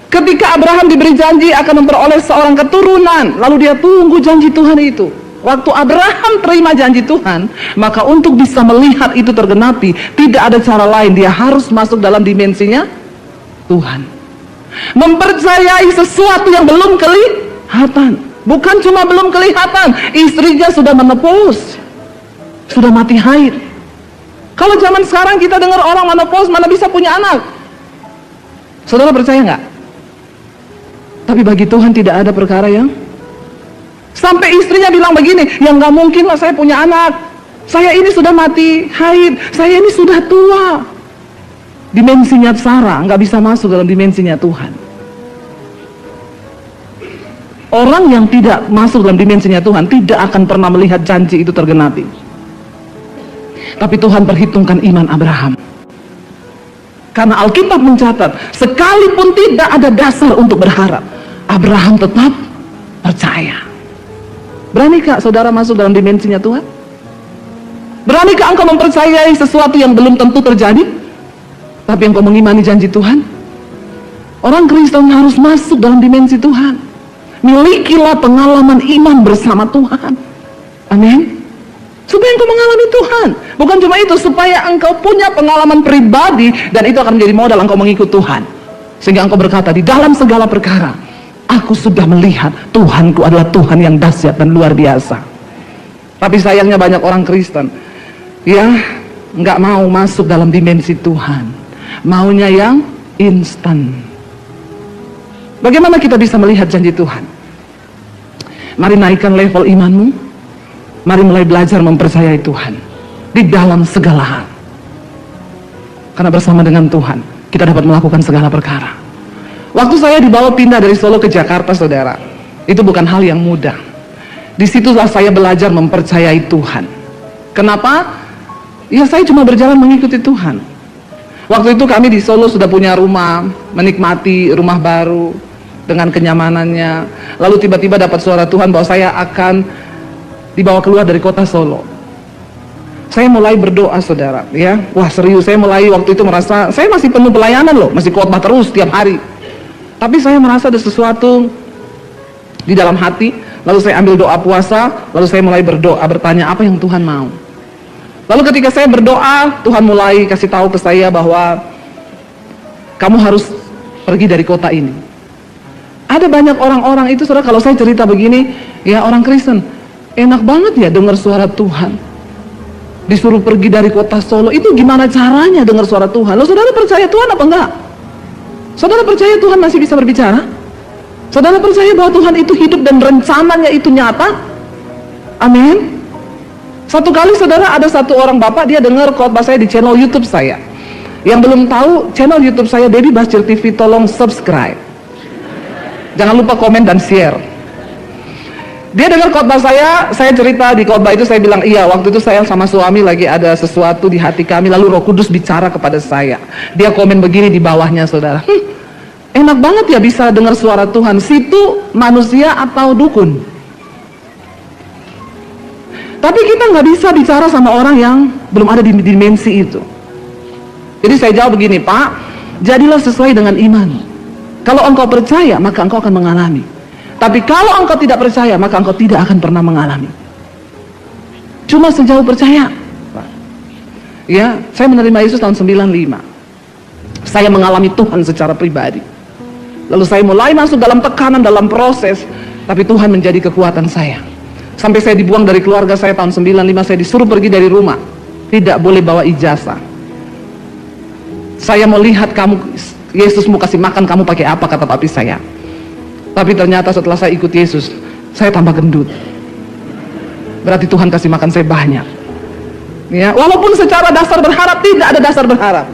Ketika Abraham diberi janji akan memperoleh seorang keturunan, lalu dia tunggu janji Tuhan itu. Waktu Abraham terima janji Tuhan, maka untuk bisa melihat itu tergenapi, tidak ada cara lain, dia harus masuk dalam dimensinya Tuhan. Mempercayai sesuatu yang belum kelihatan. Bukan cuma belum kelihatan, istrinya sudah menopause, sudah mati haid. Kalau zaman sekarang kita dengar orang menopause, mana bisa punya anak? Saudara percaya nggak? Tapi bagi Tuhan tidak ada perkara yang, sampai istrinya bilang begini, yang nggak mungkin lah saya punya anak. Saya ini sudah mati haid, saya ini sudah tua. Dimensinya Sarah nggak bisa masuk dalam dimensinya Tuhan. Orang yang tidak masuk dalam dimensinya Tuhan tidak akan pernah melihat janji itu tergenapi. Tapi Tuhan perhitungkan iman Abraham. Karena Alkitab mencatat, sekalipun tidak ada dasar untuk berharap, Abraham tetap percaya. Beranikah saudara masuk dalam dimensinya Tuhan? Beranikah engkau mempercayai sesuatu yang belum tentu terjadi, tapi engkau mengimani janji Tuhan? Orang Kristen harus masuk dalam dimensi Tuhan. Milikilah pengalaman iman bersama Tuhan. Amin. Supaya engkau mengalami Tuhan. Bukan cuma itu, supaya engkau punya pengalaman pribadi, dan itu akan menjadi modal engkau mengikut Tuhan. Sehingga engkau berkata, di dalam segala perkara aku sudah melihat Tuhanku adalah Tuhan yang dahsyat dan luar biasa. Tapi sayangnya banyak orang Kristen ya nggak mau masuk dalam dimensi Tuhan, maunya yang instan. Bagaimana kita bisa melihat janji Tuhan? Mari naikkan level imanmu. Mari mulai belajar mempercayai Tuhan di dalam segala hal. Karena bersama dengan Tuhan kita dapat melakukan segala perkara. Waktu saya dibawa pindah dari Solo ke Jakarta, saudara, itu bukan hal yang mudah. Disitulah saya belajar mempercayai Tuhan. Kenapa? Ya saya cuma berjalan mengikuti Tuhan. Waktu itu kami di Solo sudah punya rumah, menikmati rumah baru dengan kenyamanannya. Lalu tiba-tiba dapat suara Tuhan bahwa saya akan dibawa keluar dari kota Solo. Saya mulai berdoa, saudara, ya. Wah, serius, saya mulai waktu itu merasa saya masih penuh pelayanan loh, masih khotbah terus tiap hari. Tapi saya merasa ada sesuatu di dalam hati. Lalu saya ambil doa puasa, lalu saya mulai berdoa, bertanya apa yang Tuhan mau. Lalu ketika saya berdoa, Tuhan mulai kasih tahu ke saya bahwa kamu harus pergi dari kota ini. Ada banyak orang-orang itu, saudara, kalau saya cerita begini, ya orang Kristen, enak banget ya dengar suara Tuhan. Disuruh pergi dari kota Solo, itu gimana caranya dengar suara Tuhan? Loh, saudara percaya Tuhan apa enggak? Saudara percaya Tuhan masih bisa berbicara? Saudara percaya bahwa Tuhan itu hidup dan rencananya itu nyata? Amin. Satu kali, saudara, ada satu orang bapak, dia dengar khotbah saya di channel YouTube saya. Yang belum tahu, channel YouTube saya Baby Basjil TV, tolong subscribe. Jangan lupa komen dan share. Dia dengar khotbah saya cerita di khotbah itu, saya bilang, iya, waktu itu saya sama suami lagi ada sesuatu di hati kami, lalu Roh Kudus bicara kepada saya. Dia komen begini di bawahnya, saudara, enak banget ya bisa dengar suara Tuhan. Situ manusia atau dukun? Tapi kita nggak bisa bicara sama orang yang belum ada di dimensi itu. Jadi saya jawab begini, Pak, jadilah sesuai dengan iman. Kalau engkau percaya, maka engkau akan mengalami. Tapi kalau engkau tidak percaya, maka engkau tidak akan pernah mengalami. Cuma sejauh percaya. Ya, saya menerima Yesus tahun 95. Saya mengalami Tuhan secara pribadi. Lalu saya mulai masuk dalam tekanan, dalam proses. Tapi Tuhan menjadi kekuatan saya. Sampai saya dibuang dari keluarga saya tahun 95, saya disuruh pergi dari rumah. Tidak boleh bawa ijazah. Saya mau lihat kamu, Yesus mau kasih makan kamu pakai apa, kata papi saya. Tapi ternyata setelah saya ikut Yesus, saya tambah gendut. Berarti Tuhan kasih makan saya banyak. Ya, walaupun secara dasar berharap, tidak ada dasar berharap.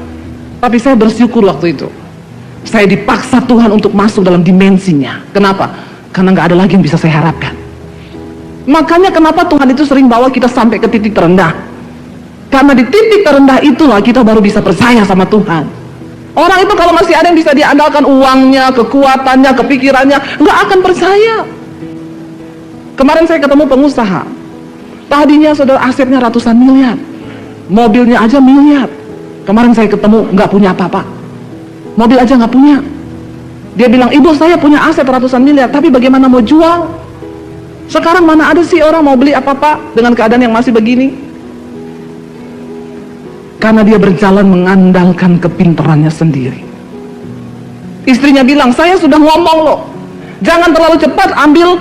Tapi saya bersyukur waktu itu. Saya dipaksa Tuhan untuk masuk dalam dimensinya. Kenapa? Karena nggak ada lagi yang bisa saya harapkan. Makanya kenapa Tuhan itu sering bawa kita sampai ke titik terendah. Karena di titik terendah itulah kita baru bisa percaya sama Tuhan. Orang itu kalau masih ada yang bisa diandalkan uangnya, kekuatannya, kepikirannya, nggak akan percaya. Kemarin saya ketemu pengusaha. Tadinya saudara asetnya ratusan miliar. Mobilnya aja miliar. Kemarin saya ketemu nggak punya apa-apa. Mobil aja nggak punya. Dia bilang, ibu saya punya aset ratusan miliar, tapi bagaimana mau jual? Sekarang mana ada sih orang mau beli apa-apa dengan keadaan yang masih begini? Karena dia berjalan mengandalkan kepintarannya sendiri. Istrinya bilang, saya sudah ngomong loh, Jangan terlalu cepat ambil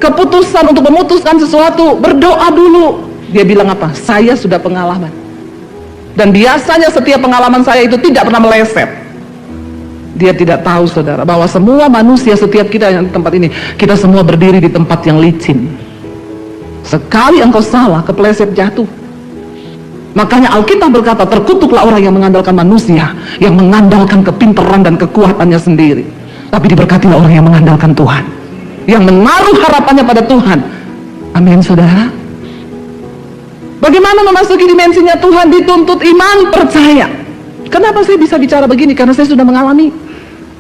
keputusan untuk memutuskan sesuatu. Berdoa dulu. Dia bilang apa? Saya sudah pengalaman. Dan biasanya setiap pengalaman saya itu tidak pernah meleset. Dia tidak tahu, saudara, bahwa semua manusia, setiap kita yang di tempat ini, kita semua berdiri di tempat yang licin. Sekali engkau salah, kepleset, jatuh. Makanya Alkitab berkata, terkutuklah orang yang mengandalkan manusia, yang mengandalkan kepintaran dan kekuatannya sendiri. Tapi diberkatilah orang yang mengandalkan Tuhan, yang menaruh harapannya pada Tuhan. Amin, saudara. Bagaimana memasuki dimensinya Tuhan? Dituntut iman, percaya. Kenapa saya bisa bicara begini? Karena saya sudah mengalami.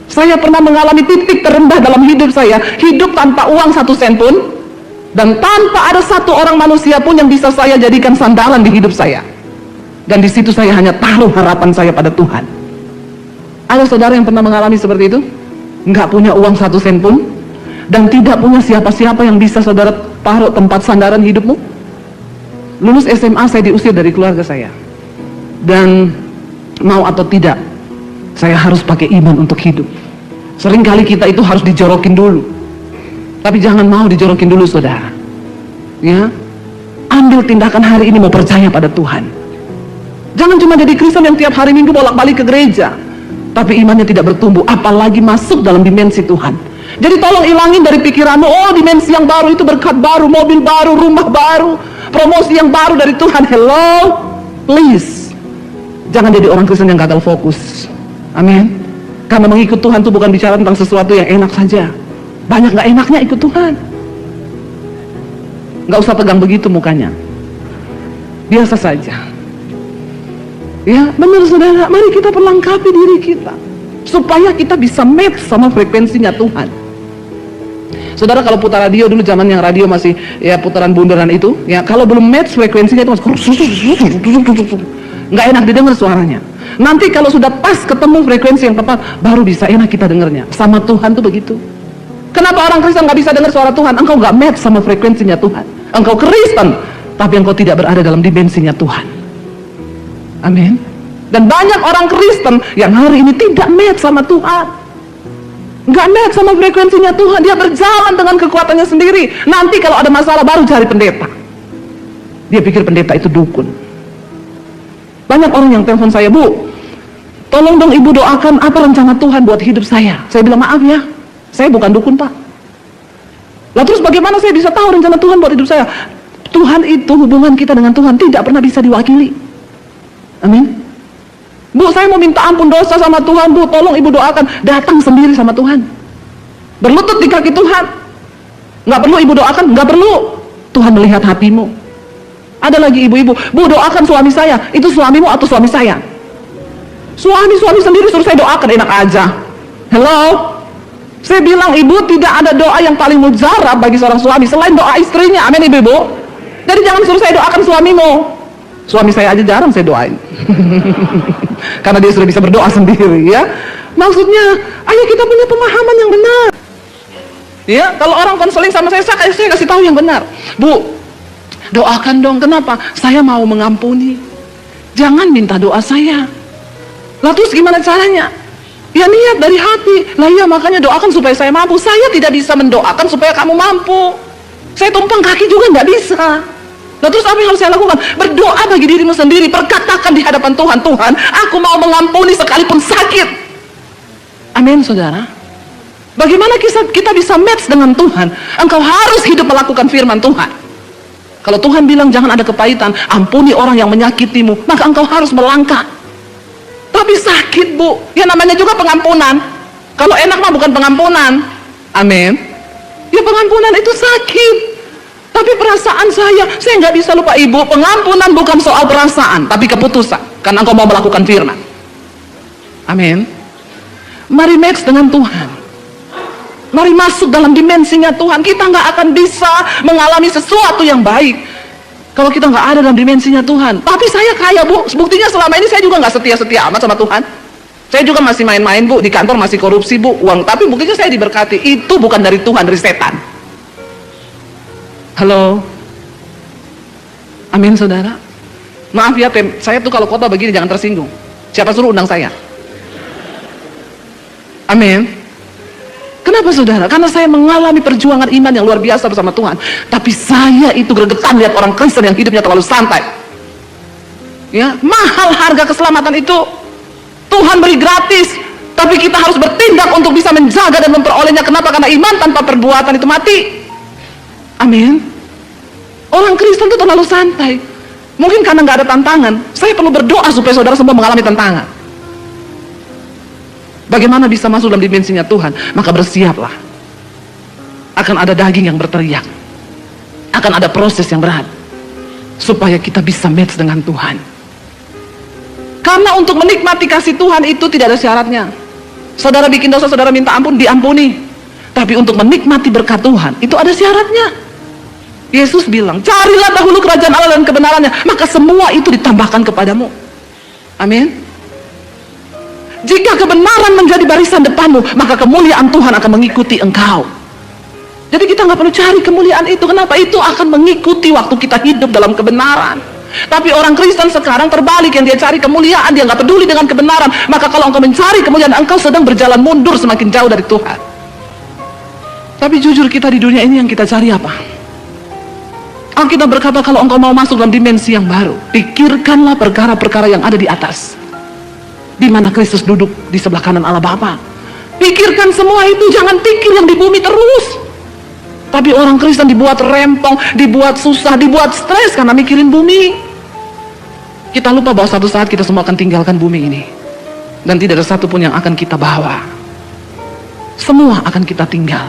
Saya pernah mengalami titik terendah dalam hidup saya, hidup tanpa uang 1 sen pun, dan tanpa ada satu orang manusia pun yang bisa saya jadikan sandaran di hidup saya. Dan di situ saya hanya taruh harapan saya pada Tuhan. Ada saudara yang pernah mengalami seperti itu? Nggak punya uang 1 sen pun, dan tidak punya siapa-siapa yang bisa saudara taruh tempat sandaran hidupmu? Lulus SMA saya diusir dari keluarga saya. Dan mau atau tidak, saya harus pakai iman untuk hidup. Seringkali kita itu harus dijorokin dulu. Tapi jangan mau dijorokin dulu, saudara. Ya, ambil tindakan hari ini, mau percaya pada Tuhan. Jangan cuma jadi Kristen yang tiap hari Minggu bolak-balik ke gereja, tapi imannya tidak bertumbuh, apalagi masuk dalam dimensi Tuhan. Jadi tolong ilangin dari pikiranmu, oh dimensi yang baru itu berkat baru, mobil baru, rumah baru, promosi yang baru dari Tuhan. Hello, please. Jangan jadi orang Kristen yang gagal fokus. Amin. Karena mengikut Tuhan itu bukan bicara tentang sesuatu yang enak saja. Banyak gak enaknya ikut Tuhan. Gak usah tegang begitu mukanya, biasa saja. Ya, benar saudara. Mari kita perlengkapi diri kita supaya kita bisa match sama frekuensinya Tuhan. Saudara, kalau putar radio dulu, zaman yang radio masih ya putaran bundaran itu, ya kalau belum match frekuensinya itu nggak enak didengar suaranya. Nanti kalau sudah pas ketemu frekuensi yang tepat, baru bisa enak kita dengarnya. Sama Tuhan tuh begitu. Kenapa orang Kristen nggak bisa dengar suara Tuhan? Engkau nggak match sama frekuensinya Tuhan. Engkau Kristen, tapi engkau tidak berada dalam dimensinya Tuhan. Amin. Dan banyak orang Kristen yang hari ini tidak match sama Tuhan, nggak match sama frekuensinya Tuhan. Dia berjalan dengan kekuatannya sendiri. Nanti kalau ada masalah baru cari pendeta. Dia pikir pendeta itu dukun. Banyak orang yang telepon saya, Bu, tolong dong ibu doakan apa rencana Tuhan buat hidup saya. Saya bilang, maaf ya, saya bukan dukun, Pak. Lah terus bagaimana saya bisa tahu rencana Tuhan buat hidup saya? Tuhan itu, hubungan kita dengan Tuhan tidak pernah bisa diwakili. Amin. Bu, saya mau minta ampun dosa sama Tuhan, Bu, tolong ibu doakan. Datang sendiri sama Tuhan, berlutut di kaki Tuhan. Nggak perlu ibu doakan, nggak perlu. Tuhan melihat hatimu. Ada lagi ibu-ibu, Bu, doakan suami saya. Itu suamimu atau suami saya? Suami sendiri suruh saya doakan, enak aja. Hello. Saya bilang, ibu, tidak ada doa yang paling mujarab bagi seorang suami selain doa istrinya. Amin, ibu-ibu. Jadi jangan suruh saya doakan suamimu. Suami saya aja jarang saya doain. Karena dia sudah bisa berdoa sendiri, ya. Maksudnya, ayo kita punya pemahaman yang benar. Ya, kalau orang konseling sama saya kasih tahu yang benar. Bu, doakan dong. Kenapa? Saya mau mengampuni. Jangan minta doa saya. Lah terus gimana caranya? Ya niat dari hati. Lah iya, makanya doakan supaya saya mampu. Saya tidak bisa mendoakan supaya kamu mampu. Saya tumpang kaki juga nggak bisa. Nah terus apa yang harus saya lakukan? Berdoa bagi dirimu sendiri. Perkatakan di hadapan Tuhan, Tuhan, aku mau mengampuni sekalipun sakit. Amin, saudara. Bagaimana kita bisa match dengan Tuhan? Engkau harus hidup melakukan firman Tuhan. Kalau Tuhan bilang jangan ada kepahitan, ampuni orang yang menyakitimu, maka engkau harus melangkah. Tapi sakit, Bu. Ya namanya juga pengampunan. Kalau enak mah bukan pengampunan. Amin. Ya pengampunan itu sakit. Tapi perasaan saya nggak bisa lupa, ibu. Pengampunan bukan soal perasaan, tapi keputusan. Karena engkau mau melakukan firman. Amin. Mari match dengan Tuhan. Mari masuk dalam dimensinya Tuhan. Kita nggak akan bisa mengalami sesuatu yang baik kalau kita nggak ada dalam dimensinya Tuhan. Tapi saya kaya, Bu. Buktinya selama ini saya juga nggak setia-setia amat sama Tuhan. Saya juga masih main-main, Bu. Di kantor masih korupsi, Bu, uang. Tapi buktinya saya diberkati. Itu bukan dari Tuhan, dari setan. Halo. Amin, saudara. Maaf ya, saya tuh kalau khotbah begini jangan tersinggung. Siapa suruh undang saya? Amin. Kenapa saudara? Karena saya mengalami perjuangan iman yang luar biasa bersama Tuhan. Tapi saya itu gregetan lihat orang Kristen yang hidupnya terlalu santai. Ya, mahal harga keselamatan itu Tuhan beri gratis, tapi kita harus bertindak untuk bisa menjaga dan memperolehnya. Kenapa? Karena iman tanpa perbuatan itu mati. Amin. Orang Kristen itu terlalu santai. Mungkin karena nggak ada tantangan. Saya perlu berdoa supaya saudara semua mengalami tantangan. Bagaimana bisa masuk dalam dimensinya Tuhan? Maka bersiaplah. Akan ada daging yang berteriak. Akan ada proses yang berat. Supaya kita bisa match dengan Tuhan. Karena untuk menikmati kasih Tuhan itu tidak ada syaratnya. Saudara bikin dosa, saudara minta ampun, diampuni. Tapi untuk menikmati berkat Tuhan, itu ada syaratnya. Yesus bilang, carilah dahulu kerajaan Allah dan kebenarannya, maka semua itu ditambahkan kepadamu. Amin. Jika kebenaran menjadi barisan depanmu, maka kemuliaan Tuhan akan mengikuti engkau. Jadi kita nggak perlu cari kemuliaan itu. Kenapa? Itu akan mengikuti waktu kita hidup dalam kebenaran. Tapi orang Kristen sekarang terbalik, yang dia cari kemuliaan, dia nggak peduli dengan kebenaran. Maka kalau engkau mencari kemuliaan, engkau sedang berjalan mundur semakin jauh dari Tuhan. Tapi jujur, kita di dunia ini yang kita cari apa? Alkitab berkata, kalau engkau mau masuk dalam dimensi yang baru, pikirkanlah perkara-perkara yang ada di atas, di mana Kristus duduk di sebelah kanan Allah Bapa. Pikirkan semua itu, jangan pikir yang di bumi terus. Tapi orang Kristen dibuat rempong, dibuat susah, dibuat stres karena mikirin bumi. Kita lupa bahwa suatu saat kita semua akan tinggalkan bumi ini. Dan tidak ada satupun yang akan kita bawa. Semua akan kita tinggal.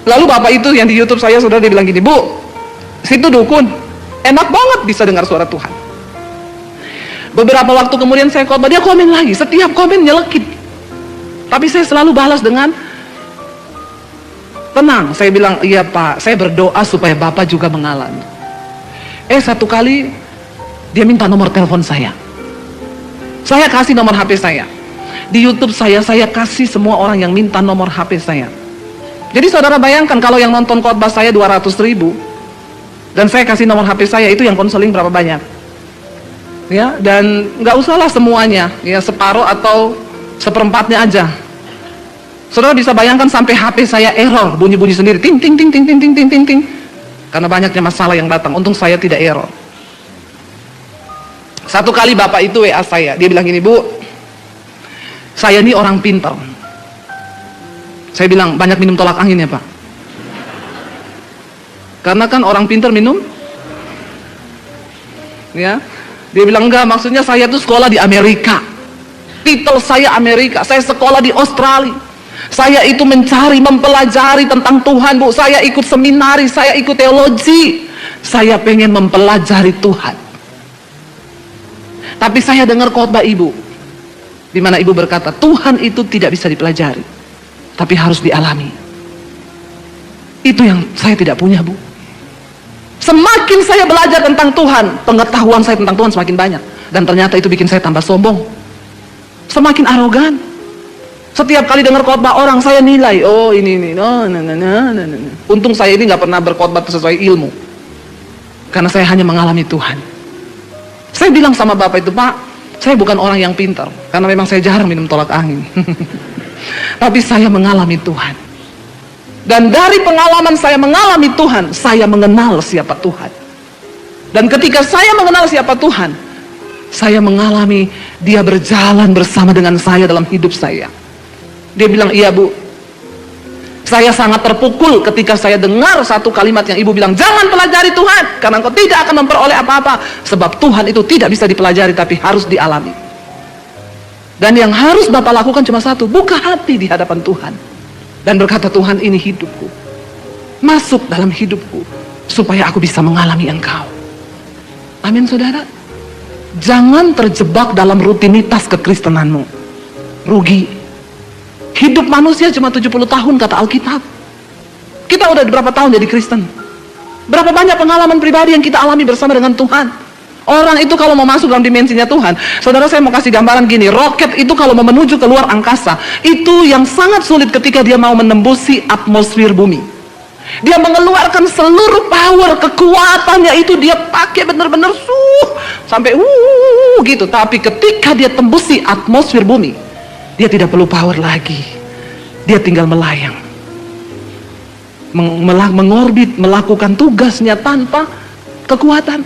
Lalu bapak itu yang di YouTube saya, saudara, dia bilang gini, Bu, situ dukun, enak banget bisa dengar suara Tuhan. Beberapa waktu kemudian saya khotbah, dia komen lagi, setiap komen nyelekit. Tapi saya selalu balas dengan tenang. Saya bilang, iya Pak, saya berdoa supaya Bapak juga mengalami. Satu kali dia minta nomor telepon saya. Saya kasih nomor HP saya. Di YouTube saya kasih semua orang yang minta nomor HP saya. Jadi saudara bayangkan kalau yang nonton khotbah saya 200.000 dan saya kasih nomor HP saya, itu yang konseling berapa banyak? Ya, dan nggak usahlah semuanya, ya separuh atau seperempatnya aja. Saudara bisa bayangkan sampai HP saya error, bunyi-bunyi sendiri, ting ting ting ting ting ting ting ting ting. Karena banyaknya masalah yang datang. Untung saya tidak error. Satu kali bapak itu WA saya, dia bilang gini, Bu, saya ini orang pintar. Saya bilang, banyak minum tolak angin ya Pak? Karena kan orang pintar minum, ya. Dia bilang, enggak, maksudnya saya tuh sekolah di Amerika. Titel saya Amerika, saya sekolah di Australia. Saya itu mencari, mempelajari tentang Tuhan, Bu. Saya ikut seminari, saya ikut teologi. Saya pengen mempelajari Tuhan. Tapi saya dengar khotbah Ibu, di mana Ibu berkata, Tuhan itu tidak bisa dipelajari, tapi harus dialami. Itu yang saya tidak punya, Bu. Semakin saya belajar tentang Tuhan, pengetahuan saya tentang Tuhan semakin banyak. Dan ternyata itu bikin saya tambah sombong. Semakin arogan. Setiap kali dengar khotbah orang, saya nilai, oh ini, no. Untung saya ini nggak pernah berkhotbah sesuai ilmu. Karena saya hanya mengalami Tuhan. Saya bilang sama bapak itu, Pak, saya bukan orang yang pintar. Karena memang saya jarang minum tolak angin. Tapi saya mengalami Tuhan. Dan dari pengalaman saya mengalami Tuhan, saya mengenal siapa Tuhan. Dan ketika saya mengenal siapa Tuhan, saya mengalami Dia berjalan bersama dengan saya dalam hidup saya. Dia bilang, iya Bu, saya sangat terpukul ketika saya dengar satu kalimat yang Ibu bilang, jangan pelajari Tuhan, karena engkau tidak akan memperoleh apa-apa. Sebab Tuhan itu tidak bisa dipelajari, tapi harus dialami. Dan yang harus Bapak lakukan cuma satu, buka hati di hadapan Tuhan. Dan berkata, Tuhan, ini hidupku. Masuk dalam hidupku, supaya aku bisa mengalami Engkau. Amin, saudara. Jangan terjebak dalam rutinitas kekristenanmu. Rugi. Hidup manusia cuma 70 tahun kata Alkitab. Kita udah berapa tahun jadi Kristen? Berapa banyak pengalaman pribadi yang kita alami bersama dengan Tuhan? Orang itu kalau mau masuk dalam dimensinya Tuhan, saudara, saya mau kasih gambaran gini, roket itu kalau mau menuju ke luar angkasa, itu yang sangat sulit ketika dia mau menembusi atmosfer bumi. Dia mengeluarkan seluruh power, kekuatannya itu dia pakai benar-benar sampai gitu. Tapi ketika dia tembusi atmosfer bumi, dia tidak perlu power lagi. Dia tinggal melayang, mengorbit, melakukan tugasnya tanpa kekuatan.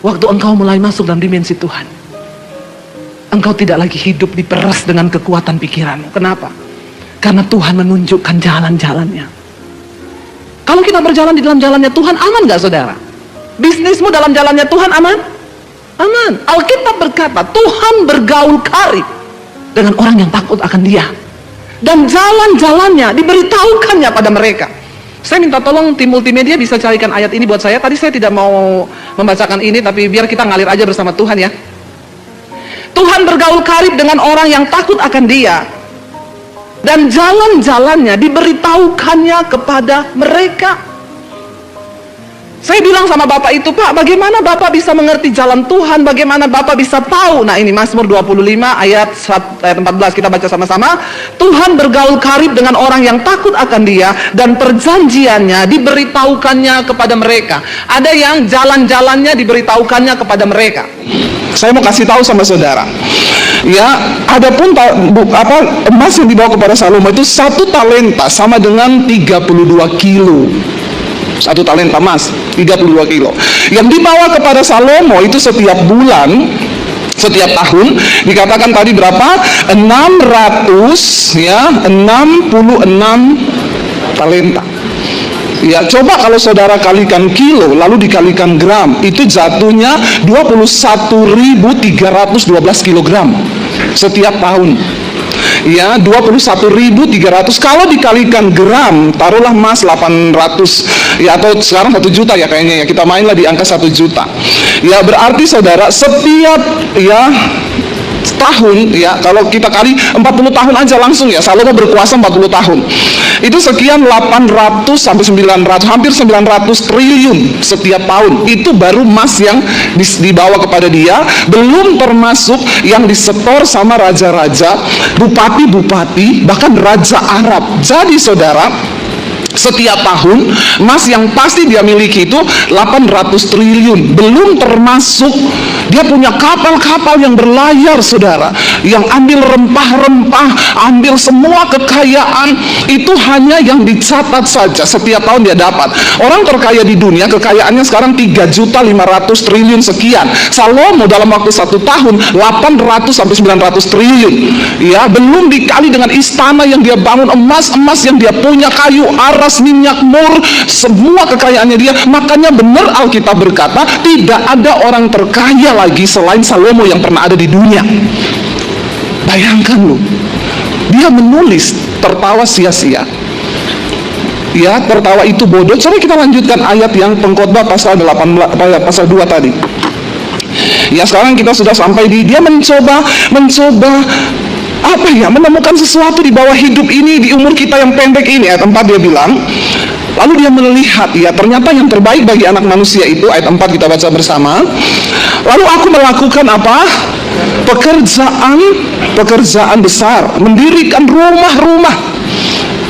Waktu engkau mulai masuk dalam dimensi Tuhan, engkau tidak lagi hidup diperas dengan kekuatan pikiranmu. Kenapa? Karena Tuhan menunjukkan jalan-jalannya. Kalau kita berjalan di dalam jalannya Tuhan, aman gak saudara? Bisnismu dalam jalannya Tuhan aman? Aman. Alkitab berkata, Tuhan bergaul karib dengan orang yang takut akan Dia. Dan jalan-jalannya diberitahukannya pada mereka. Saya minta tolong tim multimedia bisa carikan ayat ini buat saya. Tadi saya tidak mau membacakan ini, tapi biar kita ngalir aja bersama Tuhan ya. Tuhan bergaul karib dengan orang yang takut akan Dia, dan jalan-jalannya diberitahukannya kepada mereka. Saya bilang sama Bapak itu, Pak, bagaimana Bapak bisa mengerti jalan Tuhan? Bagaimana Bapak bisa tahu? Nah, ini Mazmur 25 ayat 14 kita baca sama-sama. Tuhan bergaul karib dengan orang yang takut akan Dia, dan perjanjiannya diberitahukannya kepada mereka. Ada yang jalan-jalannya diberitahukannya kepada mereka. Saya mau kasih tahu sama saudara. Ya, adapun emas yang dibawa kepada Salomo itu 1 talenta sama dengan 32 kilo. 1 talenta emas 32 kilo. Yang dibawa kepada Salomo itu setiap bulan, setiap tahun dikatakan tadi berapa? 66 talenta. Ya, coba kalau saudara kalikan kilo lalu dikalikan gram, itu jatuhnya 21.312 kilogram setiap tahun. Ya, 21.300. Kalau dikalikan gram, taruhlah emas 800 ya, atau sekarang 1 juta ya kayaknya ya, kita mainlah di angka 1 juta. Ya, berarti saudara setiap tahun ya, kalau kita kali 40 tahun aja langsung ya, Salomo berkuasa 40 tahun. Itu sekian 800 sampai 900, hampir 900 triliun setiap tahun. Itu baru emas yang dibawa kepada dia, belum termasuk yang disetor sama raja-raja, bupati-bupati, bahkan raja Arab. Jadi saudara, setiap tahun emas yang pasti dia miliki itu 800 triliun. Belum termasuk dia punya kapal-kapal yang berlayar saudara, yang ambil rempah-rempah, ambil semua kekayaan. Itu hanya yang dicatat saja setiap tahun dia dapat. Orang terkaya di dunia kekayaannya sekarang 3.500 triliun sekian. Salomo dalam waktu 1 tahun 800 sampai 900 triliun. Ya, belum dikali dengan istana yang dia bangun, emas-emas yang dia punya, kayu aras, minyak mur, semua kekayaannya dia. Makanya benar Alkitab berkata, tidak ada orang terkaya lagi selain Salomo yang pernah ada di dunia. Bayangkan lu, dia menulis tertawa sia-sia. Ya, tertawa itu bodoh. Coba kita lanjutkan ayat yang Pengkhotbah pasal 18, pasal 2 tadi. Ya, sekarang kita sudah sampai di dia mencoba menemukan sesuatu di bawah hidup ini, di umur kita yang pendek ini. Ayat 4 dia bilang, lalu dia melihat, ya ternyata yang terbaik bagi anak manusia itu, ayat 4 kita baca bersama. Lalu aku melakukan apa? Pekerjaan besar, mendirikan rumah-rumah.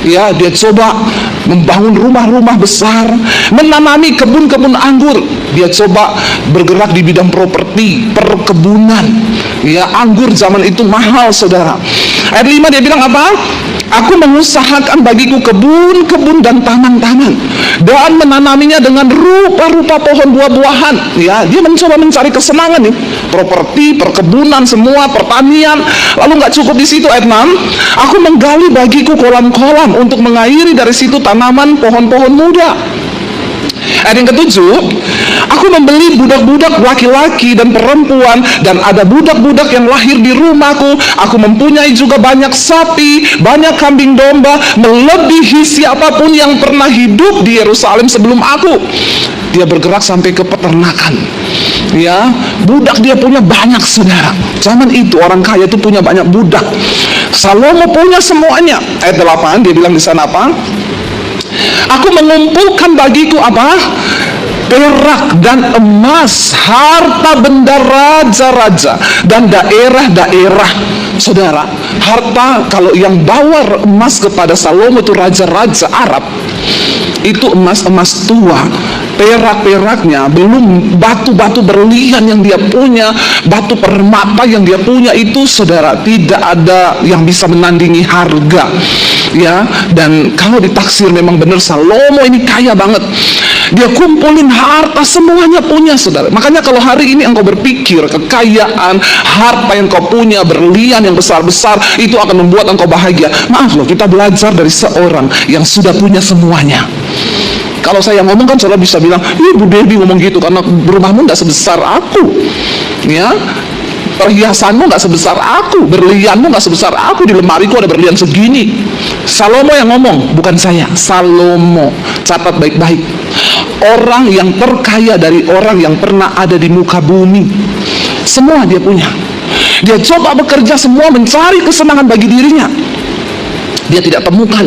Ya, dia coba membangun rumah-rumah besar, menanami kebun-kebun anggur. Dia coba bergerak di bidang properti, perkebunan. Ya, anggur zaman itu mahal saudara. Ayat 5 dia bilang apa? Aku mengusahakan bagiku kebun-kebun dan taman-taman, dan menanaminya dengan rupa-rupa pohon buah-buahan. Ya, dia mencoba mencari kesenangan nih, properti, perkebunan, semua pertanian. Lalu nggak cukup di situ, ayat 6, aku menggali bagiku kolam-kolam untuk mengairi dari situ tanaman pohon-pohon muda. Ayat yang ke-7, aku membeli budak-budak laki-laki dan perempuan, dan ada budak-budak yang lahir di rumahku. Aku mempunyai juga banyak sapi, banyak kambing domba, melebihi siapapun yang pernah hidup di Yerusalem sebelum aku. Dia bergerak sampai ke peternakan. Ya, budak dia punya banyak saudara. Zaman itu orang kaya itu punya banyak budak. Salomo punya semuanya. Ayat 8 dia bilang di sana apa? Aku mengumpulkan bagiku apa? Perak dan emas, harta benda raja-raja dan daerah-daerah. Saudara, harta, kalau yang bawa emas kepada Salomo itu raja-raja Arab, itu emas-emas tua, perak-peraknya, belum batu-batu berlian yang dia punya, batu permata yang dia punya itu, saudara, tidak ada yang bisa menandingi harga. Ya, dan kalau ditaksir memang benar Salomo ini kaya banget. Dia kumpulin harta, semuanya punya, saudara. Makanya kalau hari ini engkau berpikir kekayaan, harta yang kau punya, berlian yang besar-besar, itu akan membuat engkau bahagia. Maaf loh, kita belajar dari seorang yang sudah punya semuanya. Kalau saya ngomong kan saudara bisa bilang, Bu Debbie ngomong gitu karena rumahmu gak sebesar aku. Ya, perhiasanmu gak sebesar aku, berlianmu gak sebesar aku, di lemariku ada berlian segini. Salomo yang ngomong, bukan saya. Salomo, catat baik-baik. Orang yang terkaya dari orang yang pernah ada di muka bumi. Semua dia punya. Dia coba bekerja semua mencari kesenangan bagi dirinya, dia tidak temukan.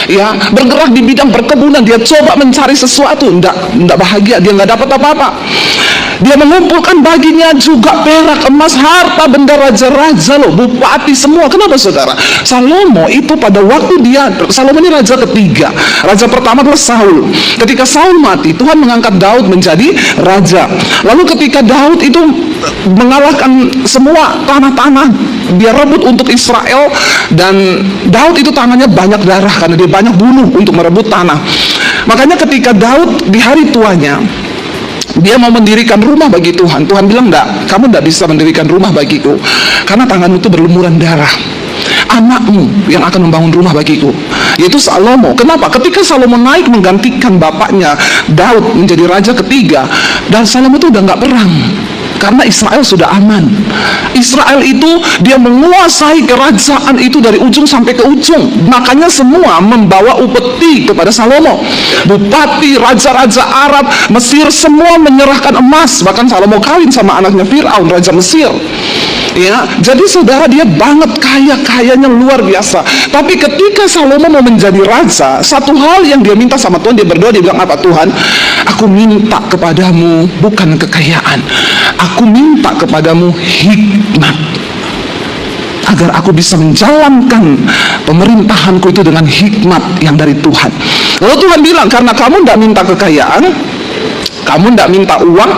Ya, bergerak di bidang perkebunan, dia coba mencari sesuatu, enggak bahagia, dia nggak dapat apa-apa. Dia mengumpulkan baginya juga perak, emas, harta, benda raja-raja loh, bupati semua. Kenapa saudara? Salomo itu pada waktu Salomo ini raja ketiga. Raja pertama adalah Saul. Ketika Saul mati, Tuhan mengangkat Daud menjadi raja. Lalu ketika Daud itu mengalahkan semua tanah-tanah, dia rebut untuk Israel, dan Daud itu tangannya banyak darah karena dia banyak bunuh untuk merebut tanah. Makanya ketika Daud di hari tuanya, dia mau mendirikan rumah bagi Tuhan. Tuhan bilang, enggak, kamu enggak bisa mendirikan rumah bagiku karena tanganmu itu berlumuran darah. Anakmu yang akan membangun rumah bagiku, yaitu Salomo. Kenapa? Ketika Salomo naik menggantikan bapaknya Daud menjadi raja ketiga, dan Salomo itu udah enggak perang karena Israel sudah aman. Israel itu dia menguasai kerajaan itu dari ujung sampai ke ujung. Makanya semua membawa upeti kepada Salomo. Bupati, raja-raja Arab, Mesir, semua menyerahkan emas. Bahkan Salomo kawin sama anaknya Firaun, raja Mesir. Ya, jadi saudara, dia banget kaya-kayanya luar biasa. Tapi ketika Salomo mau menjadi raja, satu hal yang dia minta sama Tuhan, dia berdoa, dia bilang apa? Tuhan, aku minta kepadamu bukan kekayaan, aku minta kepadamu hikmat, agar aku bisa menjalankan pemerintahanku itu dengan hikmat yang dari Tuhan. Lalu Tuhan bilang, karena kamu tidak minta kekayaan, kamu tidak minta uang,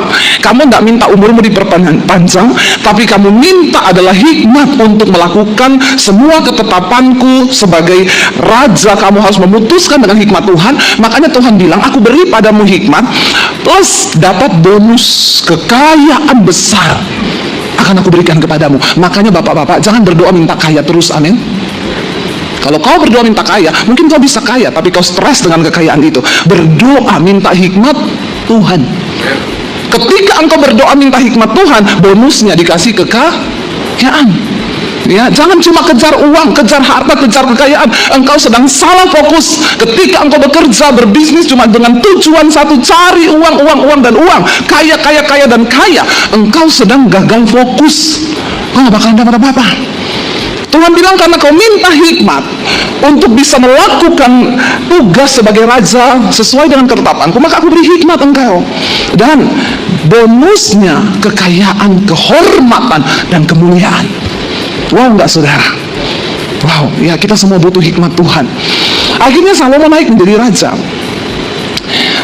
kamu tidak minta umurmu diperpanjang, tapi kamu minta adalah hikmat untuk melakukan semua ketetapanku sebagai raja. Kamu harus memutuskan dengan hikmat Tuhan. Makanya Tuhan bilang, aku beri padamu hikmat plus dapat bonus kekayaan besar akan aku berikan kepadamu. Makanya bapak-bapak, jangan berdoa minta kaya terus, amin. Kalau kau berdoa minta kaya, mungkin kau bisa kaya, tapi kau stres dengan kekayaan itu. Berdoa minta hikmat Tuhan. Ketika engkau berdoa minta hikmat Tuhan, bonusnya dikasih kekayaan. Ya, jangan cuma kejar uang, kejar harta, kejar kekayaan. Engkau sedang salah fokus. Ketika engkau bekerja, berbisnis cuma dengan tujuan satu, cari uang, dan uang, kaya, dan kaya, engkau sedang gagal fokus. Kau gak bakal dapat apa-apa. Tuhan bilang, karena kau minta hikmat untuk bisa melakukan tugas sebagai raja sesuai dengan ketetapanku, maka aku beri hikmat engkau. Dan bonusnya kekayaan, kehormatan, dan kemuliaan. Wow, enggak saudara? Wow, ya, kita semua butuh hikmat Tuhan. Akhirnya Salomo naik menjadi raja.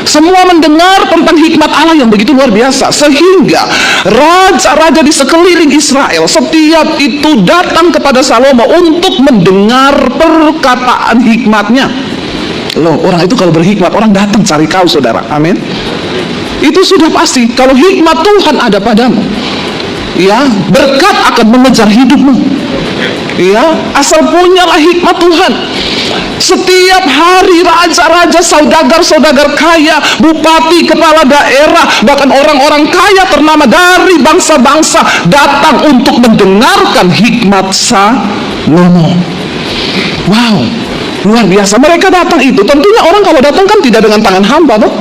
Semua mendengar tentang hikmat Allah yang begitu luar biasa, sehingga raja-raja di sekeliling Israel setiap itu datang kepada Salomo untuk mendengar perkataan hikmatnya. Loh, orang itu kalau berhikmat, orang datang cari kau, saudara. Amin. Itu sudah pasti. Kalau hikmat Tuhan ada padamu, ya, berkat akan mengejar hidupmu. Ya, asal punyalah hikmat Tuhan. Setiap hari raja-raja, saudagar-saudagar kaya, bupati, kepala daerah, bahkan orang-orang kaya ternama dari bangsa-bangsa datang untuk mendengarkan hikmat Salomo. Wow, luar biasa. Mereka datang itu, tentunya orang kalau datang kan tidak dengan tangan hamba, toh.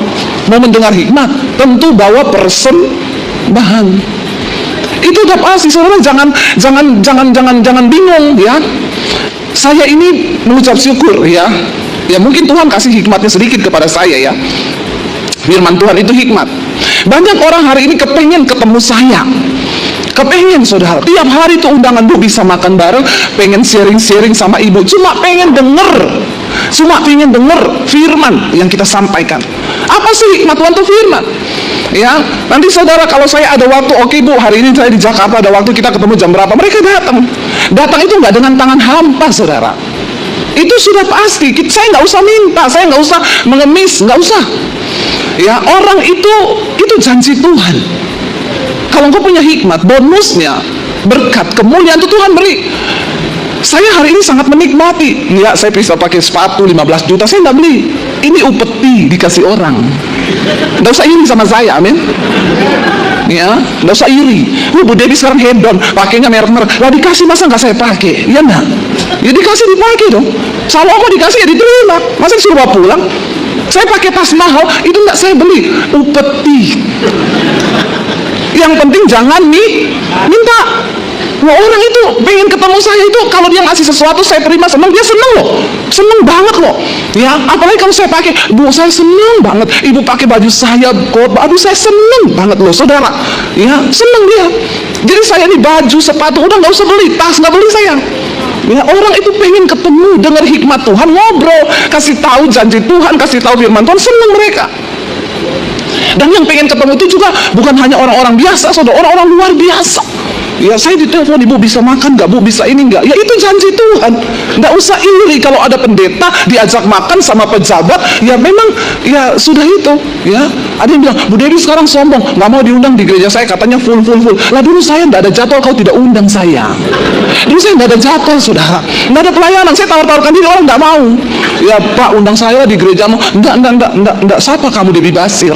Mau mendengar hikmat, tentu bawa persembahan. Itu udah pasti, saudara. Jangan bingung, ya. Saya ini mengucap syukur, ya. Ya, mungkin Tuhan kasih hikmatnya sedikit kepada saya, ya. Firman Tuhan itu hikmat. Banyak orang hari ini kepengen ketemu saya. Kepengen, saudara. Tiap hari tuh undangan, Bu, bisa makan bareng, pengen sharing-sharing sama ibu. Cuma pengen denger Cuma ingin dengar firman yang kita sampaikan. Apa sih hikmat Tuhan itu firman? Ya, nanti saudara kalau saya ada waktu, oke Bu, hari ini saya di Jakarta ada waktu, kita ketemu jam berapa? Mereka datang. Datang itu nggak dengan tangan hampa, saudara. Itu sudah pasti. Saya nggak usah minta, saya nggak usah mengemis, nggak usah. Ya, orang itu janji Tuhan. Kalau engkau punya hikmat, bonusnya berkat, kemuliaan itu Tuhan beri. Saya hari ini sangat menikmati. Ya, saya bisa pakai sepatu 15 juta, saya nggak beli. Ini upeti dikasih orang. Nggak usah iri sama saya, amin. Ya, nggak usah iri. Bu Debbie sekarang hedon, pakainya merek-merek. Lah dikasih masa nggak saya pakai? Ya enggak? Ya dikasih dipakai dong. Salomo dikasih ya diterima. Masa disuruh bawa pulang? Saya pakai tas mahal, itu nggak saya beli. Upeti. Yang penting jangan minta. Wah, orang itu pengen ketemu saya itu, kalau dia ngasih sesuatu saya terima, senang, dia senang loh, senang banget loh. Ya, apalagi kalau saya pakai, Bu saya senang banget, Ibu pakai baju saya, aduh saya senang banget loh, saudara. Ya, senang dia. Jadi saya ini baju, sepatu, udah nggak usah beli, tas nggak beli saya. Ya, orang itu pengen ketemu, dengar hikmat Tuhan, ngobrol, kasih tahu janji Tuhan, kasih tahu firman Tuhan, senang mereka. Dan yang pengen ketemu itu juga bukan hanya orang-orang biasa, saudara, orang-orang luar biasa. Ya, saya ditelepon, Ibu bisa makan nggak, Bu bisa ini nggak? Ya itu janji Tuhan. Nggak usah iri kalau ada pendeta diajak makan sama pejabat. Ya memang ya sudah itu. Ya, ada yang bilang Bu Dewi sekarang sombong, nggak mau diundang di gereja saya, katanya full. Lah dulu saya nggak ada jadwal, kau tidak undang saya. Dulu saya nggak ada jadwal, saudara, nggak ada pelayanan, saya tawar-tawarkan diri, orang nggak mau. Ya Pak, undang saya di gerejamu. Enggak, siapa kamu Debbie Basir?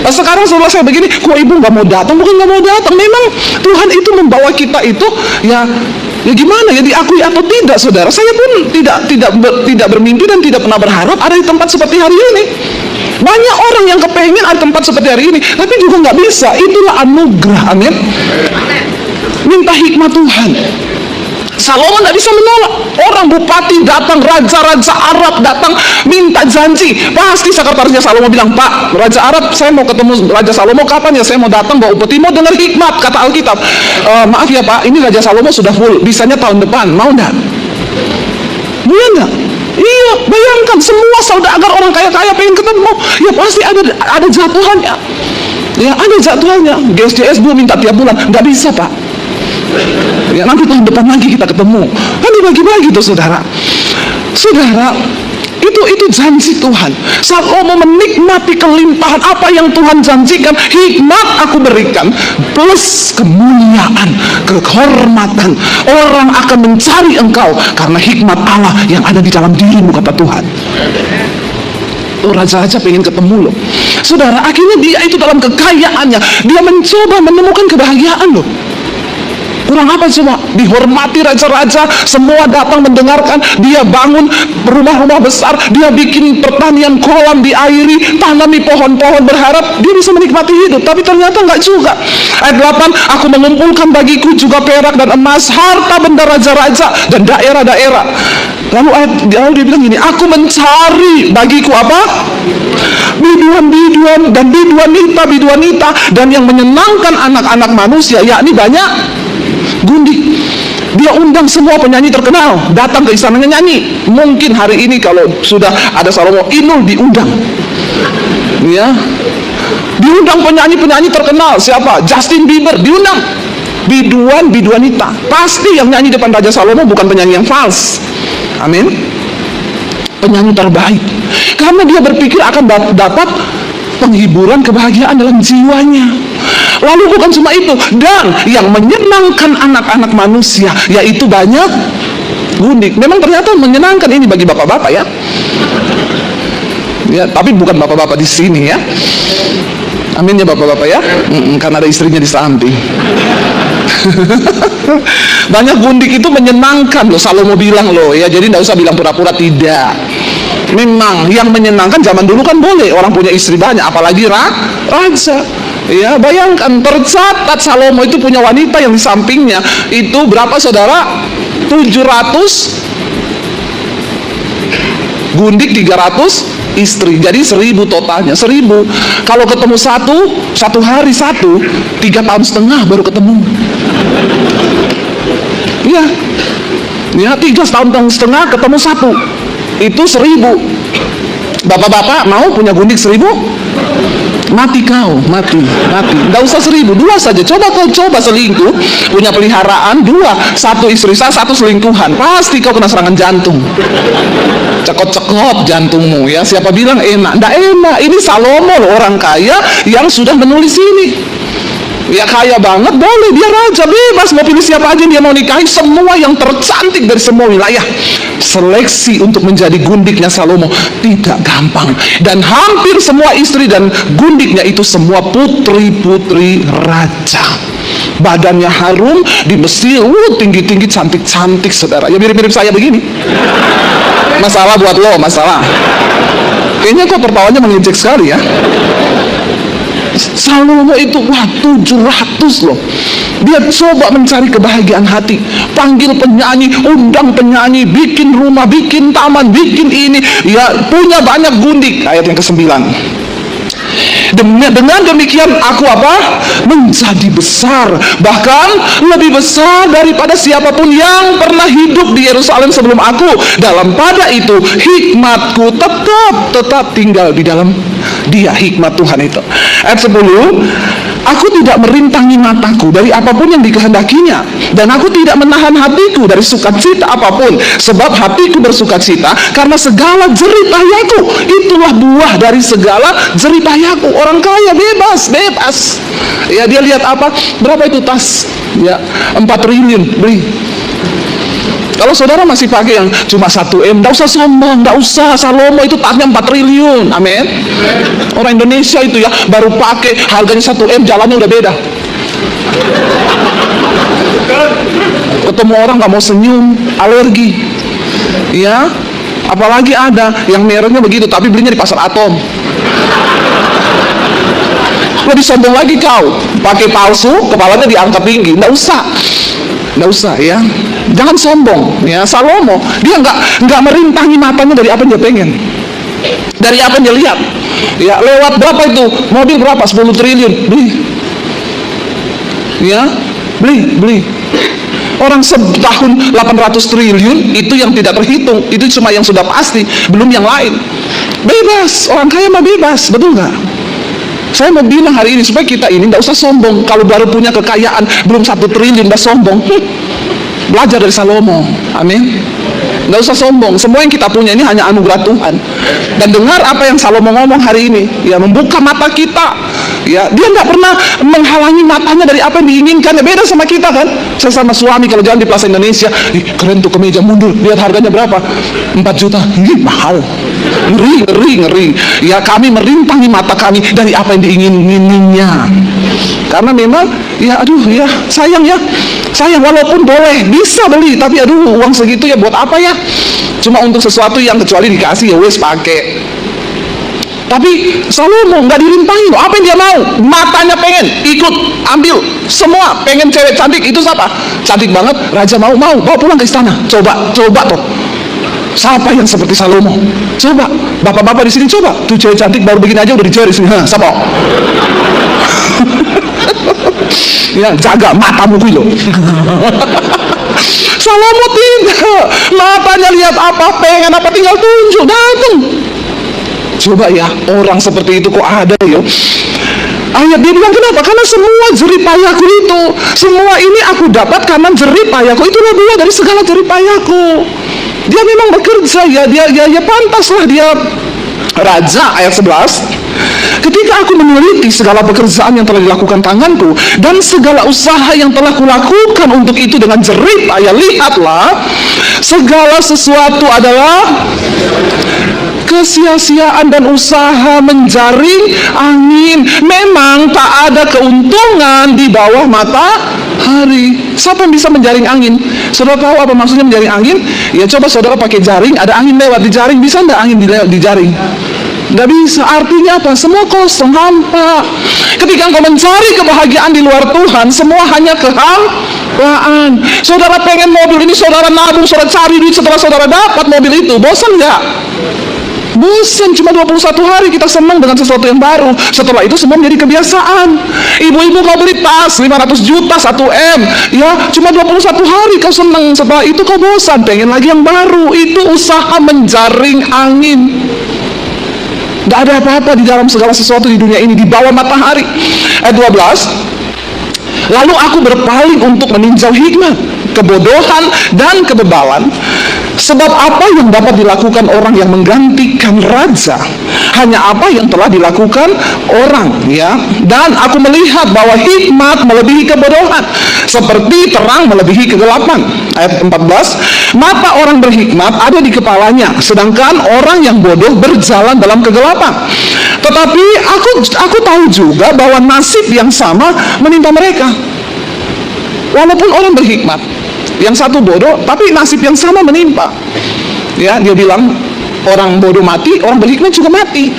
Sekarang setelah saya begini, kok Ibu nggak mau datang? Bukan nggak mau datang, memang Tuhan itu membawa kita itu ya gimana ya, diakui atau tidak, saudara. Saya pun tidak bermimpi dan tidak pernah berharap ada di tempat seperti hari ini. Banyak orang yang kepengen ada tempat seperti hari ini, tapi juga nggak bisa. Itulah anugerah, amin. Minta hikmat Tuhan. Salomo nggak bisa menolak. Orang bupati datang, raja-raja Arab datang minta janji. Pasti sekretarisnya Salomo bilang, Pak, Raja Arab, saya mau ketemu Raja Salomo, kapan ya saya mau datang bawa upeti, mau dengar hikmat, kata Alkitab. Maaf ya Pak, ini Raja Salomo sudah full, bisanya tahun depan, mau enggak? Iya enggak? Iya, bayangkan semua saudagar orang kaya-kaya pengen ketemu. Ya pasti ada jadwalnya. Ya ada jadwalnya. GSJS gue minta tiap bulan, nggak bisa Pak. Ya nanti tahun depan lagi kita ketemu. Kan dibagi-bagi tuh, saudara. Saudara, itu janji Tuhan. Salomo menikmati kelimpahan apa yang Tuhan janjikan. Hikmat aku berikan plus kemuliaan, kehormatan. Orang akan mencari engkau karena hikmat Allah yang ada di dalam dirimu, kata Tuhan. Raja-raja pengen ketemu loh, saudara. Akhirnya dia itu dalam kekayaannya, dia mencoba menemukan kebahagiaan loh. Kurang apa coba? Dihormati raja-raja, semua datang mendengarkan. Dia bangun rumah-rumah besar, dia bikin pertanian kolam, diairi, tanami pohon-pohon, berharap dia bisa menikmati hidup. Tapi ternyata enggak juga. Ayat 8, aku mengumpulkan bagiku juga perak dan emas, harta benda raja-raja dan daerah-daerah. Lalu dia bilang gini, aku mencari bagiku apa? Biduan-biduan dan biduanita dan yang menyenangkan anak-anak manusia, yakni banyak gundik. Dia undang semua penyanyi terkenal datang ke istananya nyanyi. Mungkin hari ini kalau sudah ada Salomo, Inul diundang. Ya, diundang penyanyi-penyanyi terkenal. Siapa? Justin Bieber diundang. Biduanita. Pasti yang nyanyi depan Raja Salomo bukan penyanyi yang fals. Amin. Penyanyi terbaik. Karena dia berpikir akan dapat penghiburan, kebahagiaan dalam jiwanya. Lalu bukan cuma itu, dan yang menyenangkan anak-anak manusia, yaitu banyak gundik. Memang ternyata menyenangkan ini bagi bapak-bapak ya. Ya, tapi bukan bapak-bapak di sini ya. Amin ya bapak-bapak ya. Karena ada istrinya di samping. Banyak gundik itu menyenangkan loh, Salomo bilang loh ya. Jadi tidak usah bilang pura-pura, tidak. Memang yang menyenangkan zaman dulu kan boleh, orang punya istri banyak, apalagi raja. Ya, bayangkan tercatat Salomo itu punya wanita yang di sampingnya itu berapa, saudara? 700 gundik, 300 istri. Jadi 1000 totalnya. 1000. Kalau ketemu satu hari 3 tahun setengah baru ketemu. Ya, 3 tahun setengah ketemu 1. itu 1000. Bapak-bapak mau punya gundik 1000? Mati kau, mati. Nggak usah 1000, 2 saja. Coba kau selingkuh, punya peliharaan 2, 1 istri sah, 1 selingkuhan, pasti kau kena serangan jantung. Cekot-cekot jantungmu ya. Siapa bilang enak? Nggak enak. Ini Salomo loh, orang kaya yang sudah menulis ini. Ya kaya banget, boleh, dia raja, bebas mau pilih siapa aja dia mau nikahi, semua yang tercantik dari semua wilayah. Seleksi untuk menjadi gundiknya Salomo tidak gampang, dan hampir semua istri dan gundiknya itu semua putri-putri raja. Badannya harum, di Mesir, tinggi-tinggi, cantik-cantik, saudara. Ya mirip-mirip saya begini. Masalah buat lo, masalah. Kayaknya kok tertawanya mengejek sekali ya. Salomo itu 700 loh. Dia coba mencari kebahagiaan hati, panggil penyanyi, undang penyanyi, bikin rumah, bikin taman, bikin ini, ya punya banyak gundik. Ayat yang ke-9. Dengan demikian aku menjadi besar, bahkan lebih besar daripada siapapun yang pernah hidup di Yerusalem sebelum aku. Dalam pada itu hikmatku tetap tinggal di dalam dia, hikmat Tuhan itu. Ayat 10, aku tidak merintangi mataku dari apapun yang dikehendakinya, dan aku tidak menahan hatiku dari sukacita apapun, sebab hatiku bersukacita karena segala jeripayahku. Itulah buah dari segala jeripayahku. Orang kaya bebas. Ya dia lihat berapa itu tas? Ya 4 triliun beli. Kalau saudara masih pakai yang cuma 1M, nggak usah sombong, nggak usah. Salomo itu tasnya 4 triliun, amin. Orang Indonesia itu ya baru pakai harganya 1M, jalannya udah beda. Ketemu orang nggak mau senyum, alergi. Ya, apalagi ada yang mereknya begitu, tapi belinya di pasar Atom. Lebih sombong lagi kau, pakai palsu, kepalanya diangkat tinggi. Nggak usah ya. Jangan sombong ya. Salomo dia nggak merintangi matanya dari apa yang dia pengen, dari apa yang dia lihat. Ya lewat berapa itu mobil, berapa 10 triliun beli. Ya beli. Orang setahun 800 triliun itu yang tidak terhitung, itu cuma yang sudah pasti, belum yang lain. Bebas, orang kaya mah bebas, betul nggak? Saya mau bilang hari ini supaya kita ini nggak usah sombong. Kalau baru punya kekayaan belum 1 triliun udah sombong. Belajar dari Salomo, amin. Nggak usah sombong. Semua yang kita punya ini hanya anugerah Tuhan. Dan dengar apa yang Salomo ngomong hari ini, ya membuka mata kita. Ya dia nggak pernah menghalangi matanya dari apa yang diinginkan. Ya beda sama kita kan. Saya sama suami kalau jalan di Plaza Indonesia, keren tuh kemeja, mundur, lihat harganya berapa, 4 juta, mahal. Ngeri. Ya kami merintangi mata kami dari apa yang diingininya. Karena memang ya sayang walaupun boleh bisa beli, tapi uang segitu ya buat apa ya? Cuma untuk sesuatu yang kecuali dikasih ya wes pakai. Tapi Salomo nggak dirintangi loh. Apa yang dia mau? Matanya pengen, ikut, ambil. Semua pengen cewek cantik. Itu siapa? Cantik banget, raja mau, bawa pulang ke istana. Coba toh. Siapa yang seperti Salomo? Coba, bapak-bapak di sini coba. Tuh cewek cantik baru begini aja udah dijual di sini. Siapa? Ya, jaga matamu dulu. Salomo tidak. Matanya lihat apa, pengen apa, tinggal tunjuk, datang. Coba ya, orang seperti itu kok ada ya. Ayat dia bilang kenapa? Karena semua jeripayahku itu, semua ini aku dapat karena jeripayahku. Itulah buah dari segala jeripayahku. Dia memang bekerja ya, dia pantaslah dia raja. Ayat 11. Ketika aku meneliti segala pekerjaan yang telah dilakukan tanganku dan segala usaha yang telah kulakukan untuk itu dengan jerih payah, lihatlah, segala sesuatu adalah kesia-siaan dan usaha menjaring angin. Memang tak ada keuntungan di bawah matahari. Siapa yang bisa menjaring angin? Saudara tahu apa maksudnya menjaring angin? Ya coba saudara pakai jaring, ada angin lewat di jaring, bisa enggak angin di jaring? Nggak bisa. Artinya apa? Semua kosong, hampa. Ketika engkau mencari kebahagiaan di luar Tuhan, semua hanya kehampaan. Saudara pengen mobil ini, saudara nabung, saudara cari duit, setelah saudara dapat mobil itu, bosan nggak? Bosan, cuma 21 hari kita senang dengan sesuatu yang baru. Setelah itu semua menjadi kebiasaan. Ibu-ibu kau beli tas 500 juta 1M, ya cuma 21 hari kau senang. Setelah itu kau bosan, pengen lagi yang baru. Itu usaha menjaring angin. Gak ada apa-apa di dalam segala sesuatu di dunia ini, di bawah matahari. Ayat 12, lalu aku berpaling untuk meninjau hikmat, kebodohan, dan kebebalan. Sebab apa yang dapat dilakukan orang yang menggantikan raja? Hanya apa yang telah dilakukan orang, ya. Dan aku melihat bahwa hikmat melebihi kebodohan, seperti terang melebihi kegelapan. Ayat 14, mata orang berhikmat ada di kepalanya, sedangkan orang yang bodoh berjalan dalam kegelapan. Tetapi aku tahu juga bahwa nasib yang sama menimpa mereka. Walaupun orang berhikmat, yang satu bodoh, tapi nasib yang sama menimpa. Ya, dia bilang orang bodoh mati, orang berhikmat juga mati.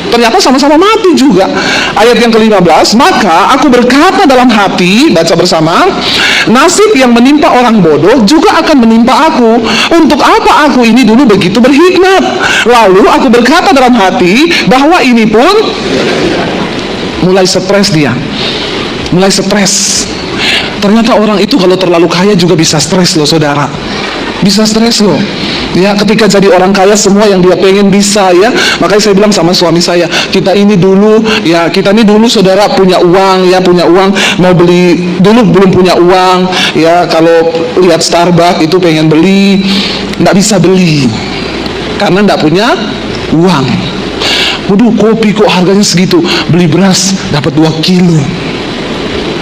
Ternyata sama-sama mati juga. Ayat yang ke-15, maka aku berkata dalam hati, baca bersama, nasib yang menimpa orang bodoh juga akan menimpa aku. Untuk apa aku ini dulu begitu berhikmat? Lalu aku berkata dalam hati bahwa ini pun mulai stres dia. Mulai stres. Ternyata orang itu kalau terlalu kaya juga bisa stres loh, saudara. Bisa stres loh. Ya, ketika jadi orang kaya semua yang dia pengen bisa, ya. Makanya saya bilang sama suami saya, kita ini dulu saudara punya uang, ya, punya uang, mau beli, dulu belum punya uang, ya, kalau lihat Starbucks itu pengen beli, nggak bisa beli karena nggak punya uang. Waduh, kopi kok harganya segitu, beli beras dapat 2 kilo.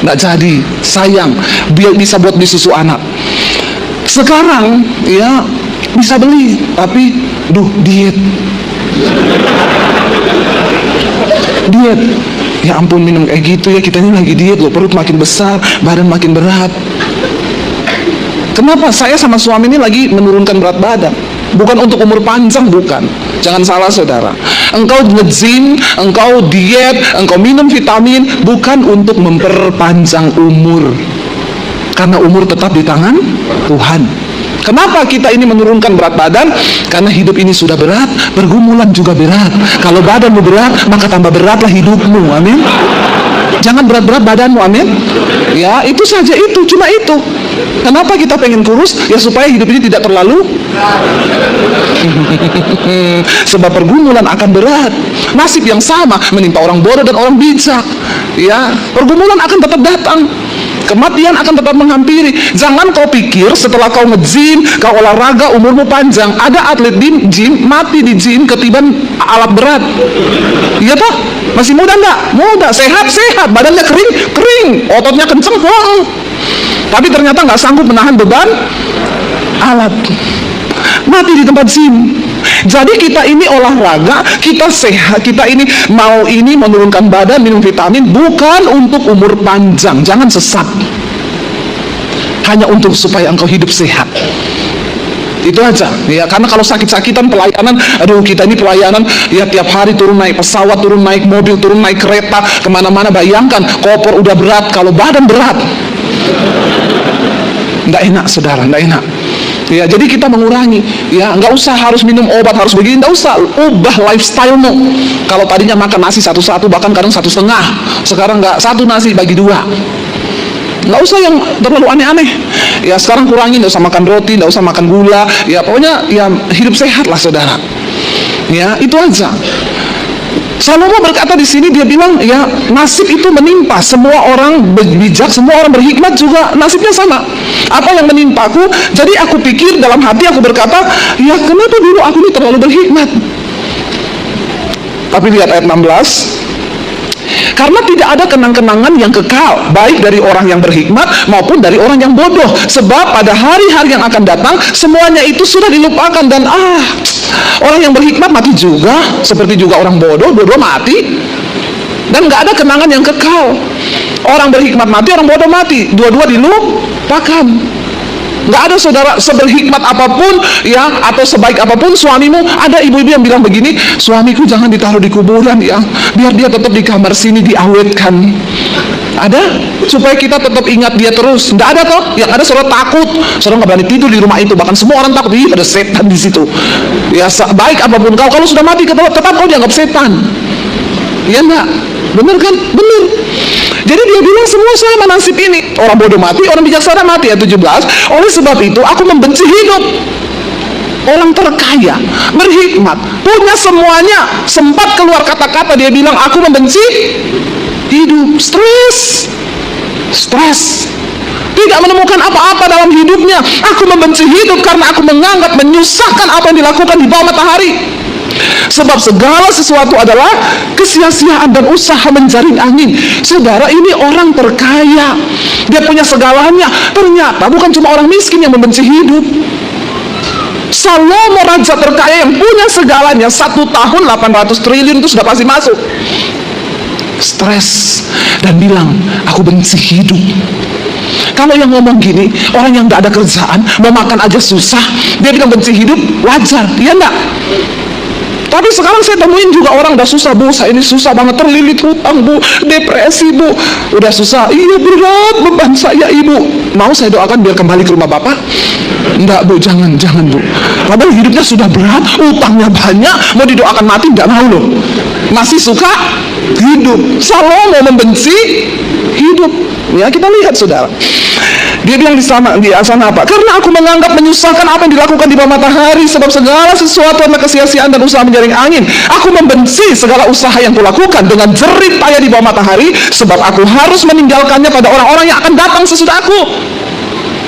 Nggak jadi, sayang, biar bisa buat beli susu anak. Sekarang ya bisa beli, tapi diet. Ya ampun, minum kayak gitu ya, kita ini lagi diet loh, perut makin besar, badan makin berat. Kenapa? Saya sama suami ini lagi menurunkan berat badan. Bukan untuk umur panjang, bukan. Jangan salah, saudara. Engkau nge-gym, engkau diet, engkau minum vitamin, bukan untuk memperpanjang umur. Karena umur tetap di tangan Tuhan. Kenapa kita ini menurunkan berat badan? Karena hidup ini sudah berat, pergumulan juga berat. Kalau badanmu berat, maka tambah beratlah hidupmu. Amin. Jangan berat-berat badanmu, amin. Ya, itu saja, itu, cuma itu. Kenapa kita pengen kurus? Ya supaya hidup ini tidak terlalu sebab pergumulan akan berat. Nasib yang sama menimpa orang bodoh dan orang bijak. Ya, pergumulan akan tetap datang. Kematian akan tetap menghampiri. Jangan kau pikir setelah kau nge-gym, kau olahraga, umurmu panjang. Ada atlet di gym mati di gym ketiban alat berat. Iya toh? Masih muda enggak? Muda, sehat, badannya kering, ototnya kenceng, tapi ternyata nggak sanggup menahan beban alat, mati di tempat gym. Jadi kita ini olahraga, kita sehat, kita ini mau ini menurunkan badan, minum vitamin, bukan untuk umur panjang. Jangan sesat. Hanya untuk supaya engkau hidup sehat. Itu aja, ya. Karena kalau sakit-sakitan pelayanan, aduh, kita ini pelayanan, ya, tiap hari turun naik pesawat, turun naik mobil, turun naik kereta, kemana-mana. Bayangkan, koper udah berat, kalau badan berat, nggak enak, saudara, nggak enak. Ya, jadi kita mengurangi, ya, nggak usah harus minum obat, harus begini, nggak usah. Ubah lifestyle-mu. Kalau tadinya makan nasi satu-satu, bahkan kadang 1,5, sekarang nggak, 1 nasi bagi 2. Nggak usah yang terlalu aneh-aneh. Ya, sekarang kurangi, nggak usah makan roti, nggak usah makan gula. Ya, pokoknya ya hidup sehat lah, saudara. Ya, itu aja. Salomo berkata di sini, dia bilang, ya, nasib itu menimpa semua orang bijak, semua orang berhikmat juga nasibnya sama. Apa yang menimpaku? Jadi aku pikir dalam hati, aku berkata, ya, kenapa dulu aku ini terlalu berhikmat? Tapi lihat ayat 16. Karena tidak ada kenang-kenangan yang kekal, baik dari orang yang berhikmat maupun dari orang yang bodoh. Sebab pada hari-hari yang akan datang, semuanya itu sudah dilupakan. Dan orang yang berhikmat mati juga, seperti juga orang bodoh, dua-dua mati. Dan gak ada kenangan yang kekal. Orang berhikmat mati, orang bodoh mati, dua-dua dilupakan. Gak ada, saudara, seberhikmat apapun, ya, atau sebaik apapun suamimu. Ada ibu-ibu yang bilang begini, suamiku jangan ditaruh di kuburan, ya, biar dia tetap di kamar sini diawetkan. Ada? Supaya kita tetap ingat dia terus. Nggak ada toh? Yang ada saudara takut, saudara nggak berani tidur di rumah itu. Bahkan semua orang takut, ada setan di situ. Ya baik apapun kau, kalau sudah mati tetap kau dianggap setan. Iya enggak? Bener kan? Bener. Jadi dia bilang semua sama nasib ini. Orang bodoh mati, orang bijaksana mati. Ayat 17. Oleh sebab itu aku membenci hidup. Orang terkaya, berhikmat, punya semuanya, sempat keluar kata-kata dia bilang aku membenci hidup. Stres, tidak menemukan apa-apa dalam hidupnya. Aku membenci hidup karena aku menganggap menyusahkan apa yang dilakukan di bawah matahari. Sebab segala sesuatu adalah kesia-siaan dan usaha menjaring angin. Saudara, ini orang terkaya, dia punya segalanya. Ternyata bukan cuma orang miskin yang membenci hidup. Salomo raja terkaya yang punya segalanya, 1 tahun 800 triliun itu sudah pasti masuk. Stres dan bilang aku benci hidup. Kalau yang ngomong gini, orang yang gak ada kerjaan, mau makan aja susah, dia bilang benci hidup, wajar, iya enggak? Tapi sekarang saya temuin juga orang udah susah, bu, saya ini susah banget, terlilit hutang, bu, depresi, bu, udah susah, iya berat beban saya, ibu. Mau saya doakan biar kembali ke rumah bapak? Enggak, bu, jangan bu. Padahal hidupnya sudah berat, utangnya banyak, mau didoakan mati enggak mau loh. Masih suka hidup. Salomo membenci hidup. Ya, kita lihat saudara. Dia bilang di sana apa? Karena aku menganggap menyusahkan apa yang dilakukan di bawah matahari, sebab segala sesuatu adalah kesia-siaan dan usaha menjaring angin. Aku membenci segala usaha yang kulakukan dengan jerih payah di bawah matahari, sebab aku harus meninggalkannya pada orang-orang yang akan datang sesudah aku.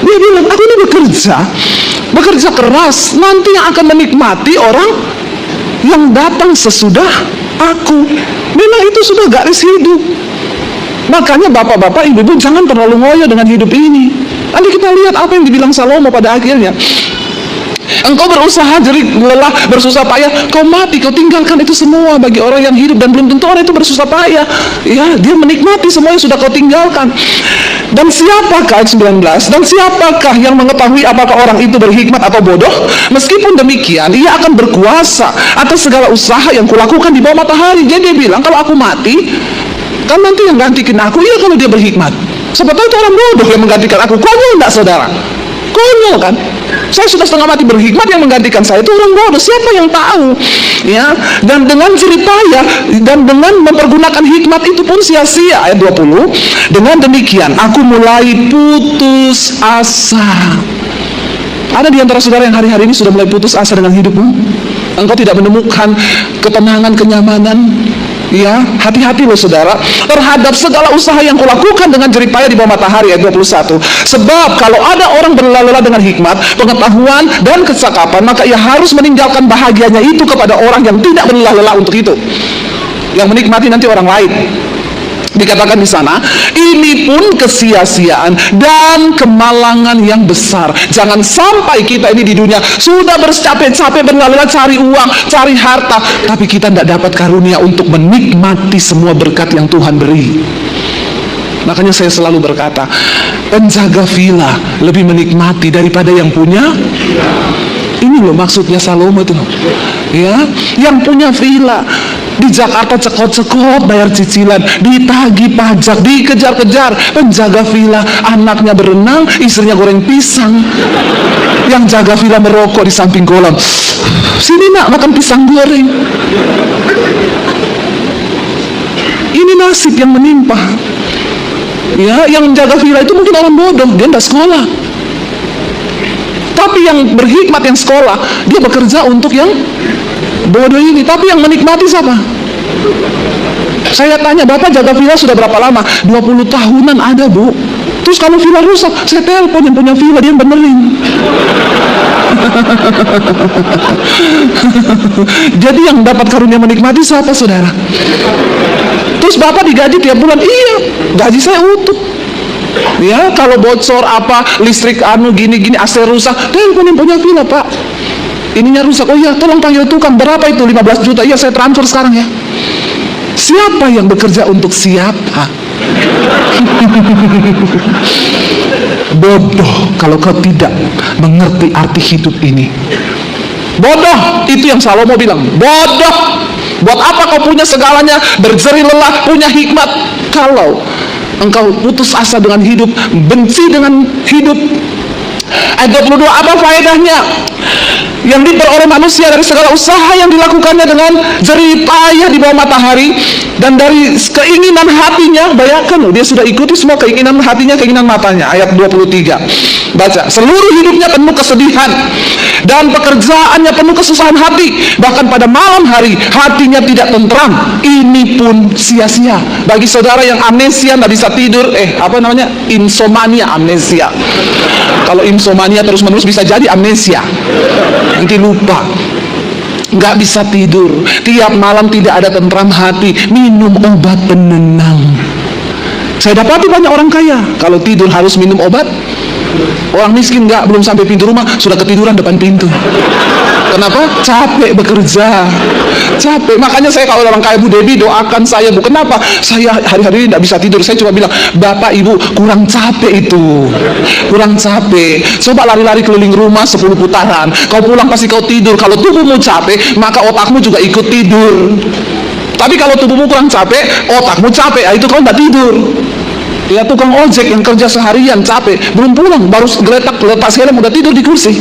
Dia bilang, aku ini bekerja keras, nanti yang akan menikmati orang yang datang sesudah aku. Memang itu sudah garis hidup. Makanya bapak-bapak, ibu-ibu jangan terlalu ngoyo dengan hidup ini. Nanti kita lihat apa yang dibilang Salomo pada akhirnya. Engkau berusaha jerih lelah, bersusah payah, kau mati, kau tinggalkan itu semua bagi orang yang hidup, dan belum tentu orang itu bersusah payah. Ya, dia menikmati semua yang sudah kau tinggalkan. Dan siapakah, ayat 19, dan siapakah yang mengetahui apakah orang itu berhikmat atau bodoh? Meskipun demikian, ia akan berkuasa atas segala usaha yang kulakukan di bawah matahari. Jadi dia bilang, kalau aku mati, kan nanti yang gantikan aku, iya kalau dia berhikmat. Sebetulnya itu orang bodoh yang menggantikan aku. Konyol enggak saudara? Konyol kan? Saya sudah setengah mati berhikmat, yang menggantikan saya itu orang bodoh. Siapa yang tahu? Ya, dan dengan jerih payah dan dengan mempergunakan hikmat itu pun sia-sia. Ayat 20. Dengan demikian aku mulai putus asa. Ada di antara saudara yang hari-hari ini sudah mulai putus asa dengan hidupmu? Engkau tidak menemukan ketenangan, kenyamanan. Ya, hati-hati loh saudara terhadap segala usaha yang kulakukan dengan jerih payah di bawah matahari. Ayat 21. Sebab kalau ada orang berlelah-lelah dengan hikmat, pengetahuan dan kecakapan, maka ia harus meninggalkan bahagianya itu kepada orang yang tidak berlelah-lelah untuk itu, yang menikmati nanti orang lain. Dikatakan di sana, ini pun kesia-siaan dan kemalangan yang besar. Jangan sampai kita ini di dunia sudah bercapek-capek berlelah-lelah cari uang, cari harta, tapi kita tidak dapat karunia untuk menikmati semua berkat yang Tuhan beri. Makanya saya selalu berkata, penjaga villa lebih menikmati daripada yang punya. Ini loh maksudnya Salomo itu, ya, yang punya villa di Jakarta cekot-cekot bayar cicilan, ditagih pajak, dikejar-kejar. Penjaga villa anaknya berenang, istrinya goreng pisang, yang jaga villa merokok di samping kolam. Sini nak makan pisang goreng. Ini nasib yang menimpa. Ya, yang jaga villa itu mungkin orang bodoh, dia tidak sekolah. Tapi yang berhikmat, yang sekolah, dia bekerja untuk yang bodoh ini. Tapi yang menikmati siapa? Saya tanya, bapak jaga villa sudah berapa lama? 20 tahunan ada, bu. Terus kalau villa rusak, saya telepon yang punya villa, dia benerin. Jadi yang dapat karunia menikmati siapa saudara? Terus bapak digaji tiap bulan? Iya, gaji saya utuh. Ya, kalau bocor apa, listrik gini-gini, AC rusak, telepon yang punya villa, pak, ininya rusak, oh iya tolong panggil tukang, berapa itu? 15 juta, iya saya transfer sekarang ya. Siapa yang bekerja untuk siapa? Bodoh kalau kau tidak mengerti arti hidup ini. Bodoh, itu yang Salomo bilang, bodoh. Buat apa kau punya segalanya, berjerih lelah, punya hikmat, kalau engkau putus asa dengan hidup, benci dengan hidup. Ayat 22, apa faedahnya yang diperoleh manusia dari segala usaha yang dilakukannya dengan jerih payah di bawah matahari dan dari keinginan hatinya? Bayangkan loh, dia sudah ikuti semua keinginan hatinya, keinginan matanya. Ayat 23, baca, seluruh hidupnya penuh kesedihan dan pekerjaannya penuh kesusahan hati, bahkan pada malam hari hatinya tidak tentram. Ini pun sia-sia. Bagi saudara yang amnesia, nggak bisa tidur, insomnia, amnesia. Kalau insomnia terus-menerus bisa jadi amnesia, nanti lupa, nggak bisa tidur, tiap malam tidak ada tentram hati, minum obat penenang. Saya dapati banyak orang kaya kalau tidur harus minum obat. Orang miskin nggak, belum sampai pintu rumah sudah ketiduran depan pintu. Kenapa? Capek bekerja, capek. Makanya saya kalau orang kaya, Bu Debbie doakan saya, Bu. Kenapa? Saya hari-hari ini tidak bisa tidur. Saya coba bilang, Bapak Ibu kurang capek itu, kurang capek. Coba lari-lari keliling rumah 10 putaran. Kau pulang pasti kau tidur. Kalau tubuhmu capek, maka otakmu juga ikut tidur. Tapi kalau tubuhmu kurang capek, otakmu capek, itu kau tidak tidur. Ya, tukang ojek yang kerja seharian capek, belum pulang, baru geletak lepas helm udah tidur di kursi.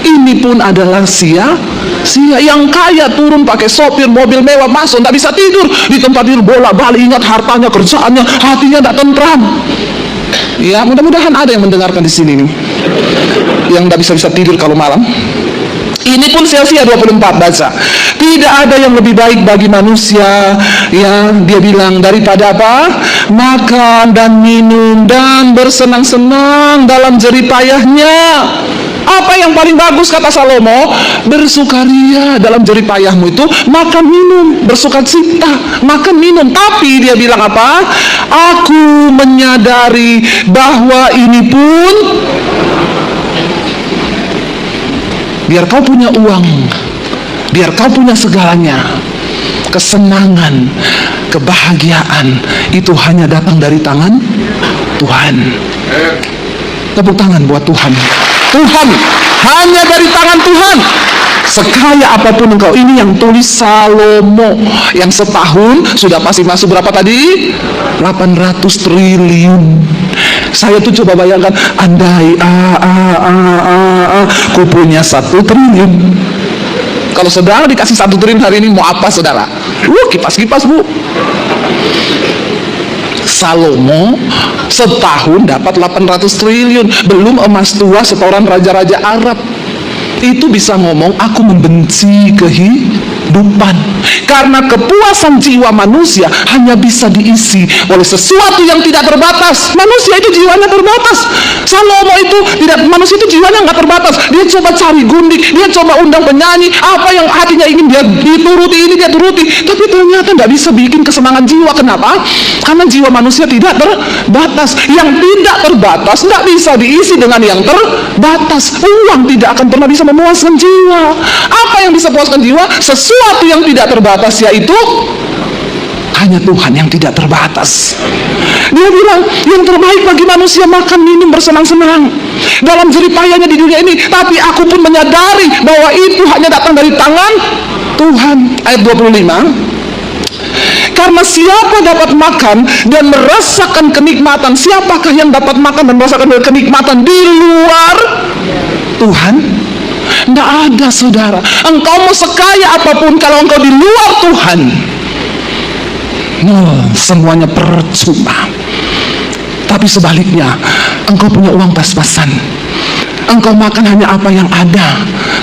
Ini pun adalah sia-sia. Yang kaya turun pakai sopir mobil mewah masuk, tidak bisa tidur di tempat tidur, bola-balik, ingat hartanya, kerjaannya, hatinya tidak tentram. Ya, mudah-mudahan ada yang mendengarkan di sini nih, yang tidak bisa tidur kalau malam. Ini pun sia-sia. 24, baca. Tidak ada yang lebih baik bagi manusia, ya, dia bilang, daripada apa? Makan dan minum dan bersenang-senang dalam jerih payahnya. Apa yang paling bagus kata Salomo? Bersukaria dalam jerih payahmu itu makan minum, bersukacita, makan minum. Tapi dia bilang apa? Aku menyadari bahwa ini pun, biar kau punya uang, biar kau punya segalanya, kesenangan, kebahagiaan itu hanya datang dari tangan Tuhan. Tepuk tangan buat Tuhan. Tuhan, hanya dari tangan Tuhan. Sekaya apapun engkau, ini yang tulis Salomo, yang setahun sudah pasti masuk berapa tadi? 800 triliun. Saya tuh coba bayangkan, andai ku punya 1 triliun. Kalau saudara dikasih 1 triliun hari ini, mau apa saudara? Kipas-kipas, Bu. Salomo setahun dapat 800 triliun. Belum emas tua setoran raja-raja Arab. Itu bisa ngomong, aku membenci kehidupan. Karena kepuasan jiwa manusia hanya bisa diisi oleh sesuatu yang tidak terbatas. Manusia itu jiwanya terbatas. Salomo itu tidak, manusia itu jiwanya nggak terbatas. Dia coba cari gundik, dia coba undang penyanyi, apa yang hatinya ingin dia dituruti, ini dia turuti. Tapi ternyata nggak bisa bikin kesenangan jiwa. Kenapa? Karena jiwa manusia tidak terbatas. Yang tidak terbatas nggak bisa diisi dengan yang terbatas. Uang tidak akan pernah bisa memuaskan jiwa. Apa yang bisa memuaskan jiwa? Sesuatu yang tidak terbatas, yaitu hanya Tuhan yang tidak terbatas. Dia bilang yang terbaik bagi manusia makan, minum, bersenang-senang dalam jerih payahnya di dunia ini. Tapi aku pun menyadari bahwa itu hanya datang dari tangan Tuhan. Ayat 25, karena siapa dapat makan dan merasakan kenikmatan? Siapakah yang dapat makan dan merasakan kenikmatan di luar Tuhan? Tidak ada, saudara. Engkau mau sekaya apapun, kalau engkau di luar Tuhan, semuanya percuma. Tapi sebaliknya, engkau punya uang pas-pasan, engkau makan hanya apa yang ada,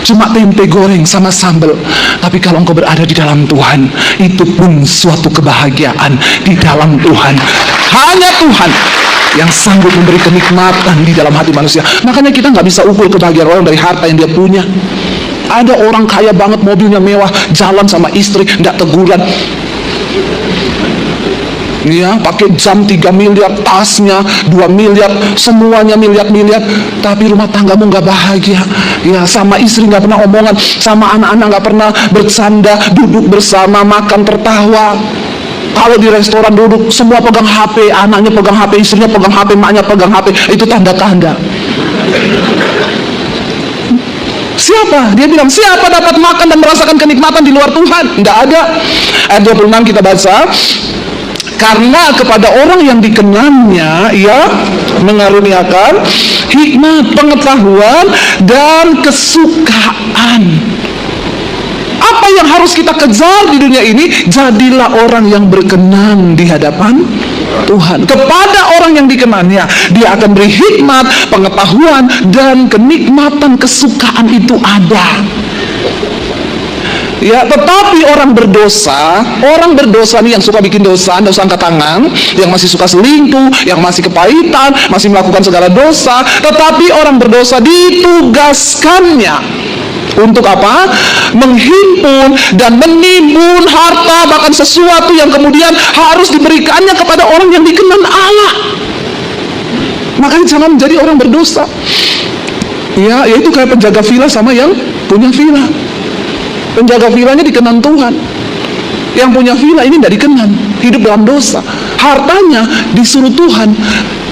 cuma tempe goreng sama sambal. Tapi kalau engkau berada di dalam Tuhan, itu pun suatu kebahagiaan di dalam Tuhan. Hanya Tuhan yang sanggup memberi kenikmatan di dalam hati manusia. Makanya kita nggak bisa ukur kebahagiaan orang dari harta yang dia punya. Ada orang kaya banget, mobilnya mewah, jalan sama istri, nggak teguran, ya, pakai jam 3 miliar, tasnya 2 miliar, semuanya miliar-miliar. Tapi rumah tanggamu nggak bahagia, ya, sama istri nggak pernah omongan, sama anak-anak nggak pernah bercanda, duduk bersama, makan, tertawa. Kalau di restoran duduk, semua pegang HP, anaknya pegang HP, istrinya pegang HP, maknya pegang HP. Itu tanda-tanda. Siapa? Dia bilang, siapa dapat makan dan merasakan kenikmatan di luar Tuhan? Tidak ada. Ayat 26 kita baca. Karena kepada orang yang dikenannya ia mengaruniakan hikmat, pengetahuan, dan kesukaan. Apa yang harus kita kejar di dunia ini? Jadilah orang yang berkenan di hadapan Tuhan. Kepada orang yang dikenannya, dia akan beri hikmat, pengetahuan, dan kenikmatan, kesukaan itu ada. Ya, tetapi orang berdosa nih yang suka bikin dosa angkat tangan, yang masih suka selingkuh, yang masih kepahitan, masih melakukan segala dosa, tetapi orang berdosa ditugaskannya untuk apa? Menghimpun dan menimbun harta, bahkan sesuatu yang kemudian harus diberikannya kepada orang yang dikenan Allah. Makanya jangan menjadi orang berdosa. Ya, yaitu kayak penjaga villa sama yang punya villa. Penjaga villanya dikenan Tuhan, yang punya villa ini tidak dikenan, hidup dalam dosa. Hartanya disuruh Tuhan,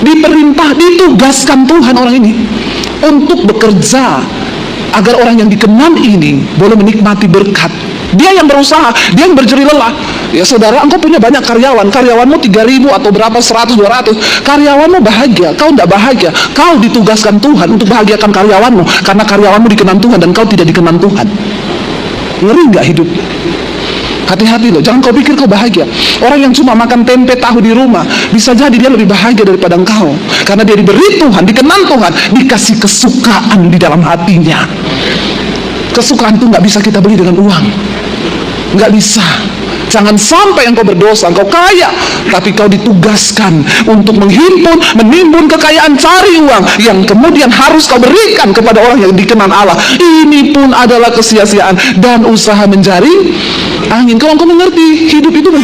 diperintah, ditugaskan Tuhan orang ini untuk bekerja agar orang yang dikenan ini boleh menikmati berkat. Dia yang berusaha, dia yang berjerih lelah. Ya saudara, engkau punya banyak karyawan, karyawanmu 3.000 atau berapa, 100, 200. Karyawanmu bahagia, kau tidak bahagia. Kau ditugaskan Tuhan untuk bahagiakan karyawanmu, karena karyawanmu dikenan Tuhan dan kau tidak dikenan Tuhan. Ngeri nggak hidup? Hati-hati loh, jangan kau pikir kau bahagia. Orang yang cuma makan tempe tahu di rumah, bisa jadi dia lebih bahagia daripada engkau, karena dia diberi Tuhan, dikenan Tuhan, dikasih kesukaan di dalam hatinya. Kesukaan itu nggak bisa kita beli dengan uang, nggak bisa. Jangan sampai engkau berdosa, engkau kaya, tapi kau ditugaskan untuk menghimpun, menimbun kekayaan, cari uang yang kemudian harus kau berikan kepada orang yang dikenan Allah. Ini pun adalah kesia-siaan dan usaha menjaring angin. Kalau engkau mengerti, hidup itu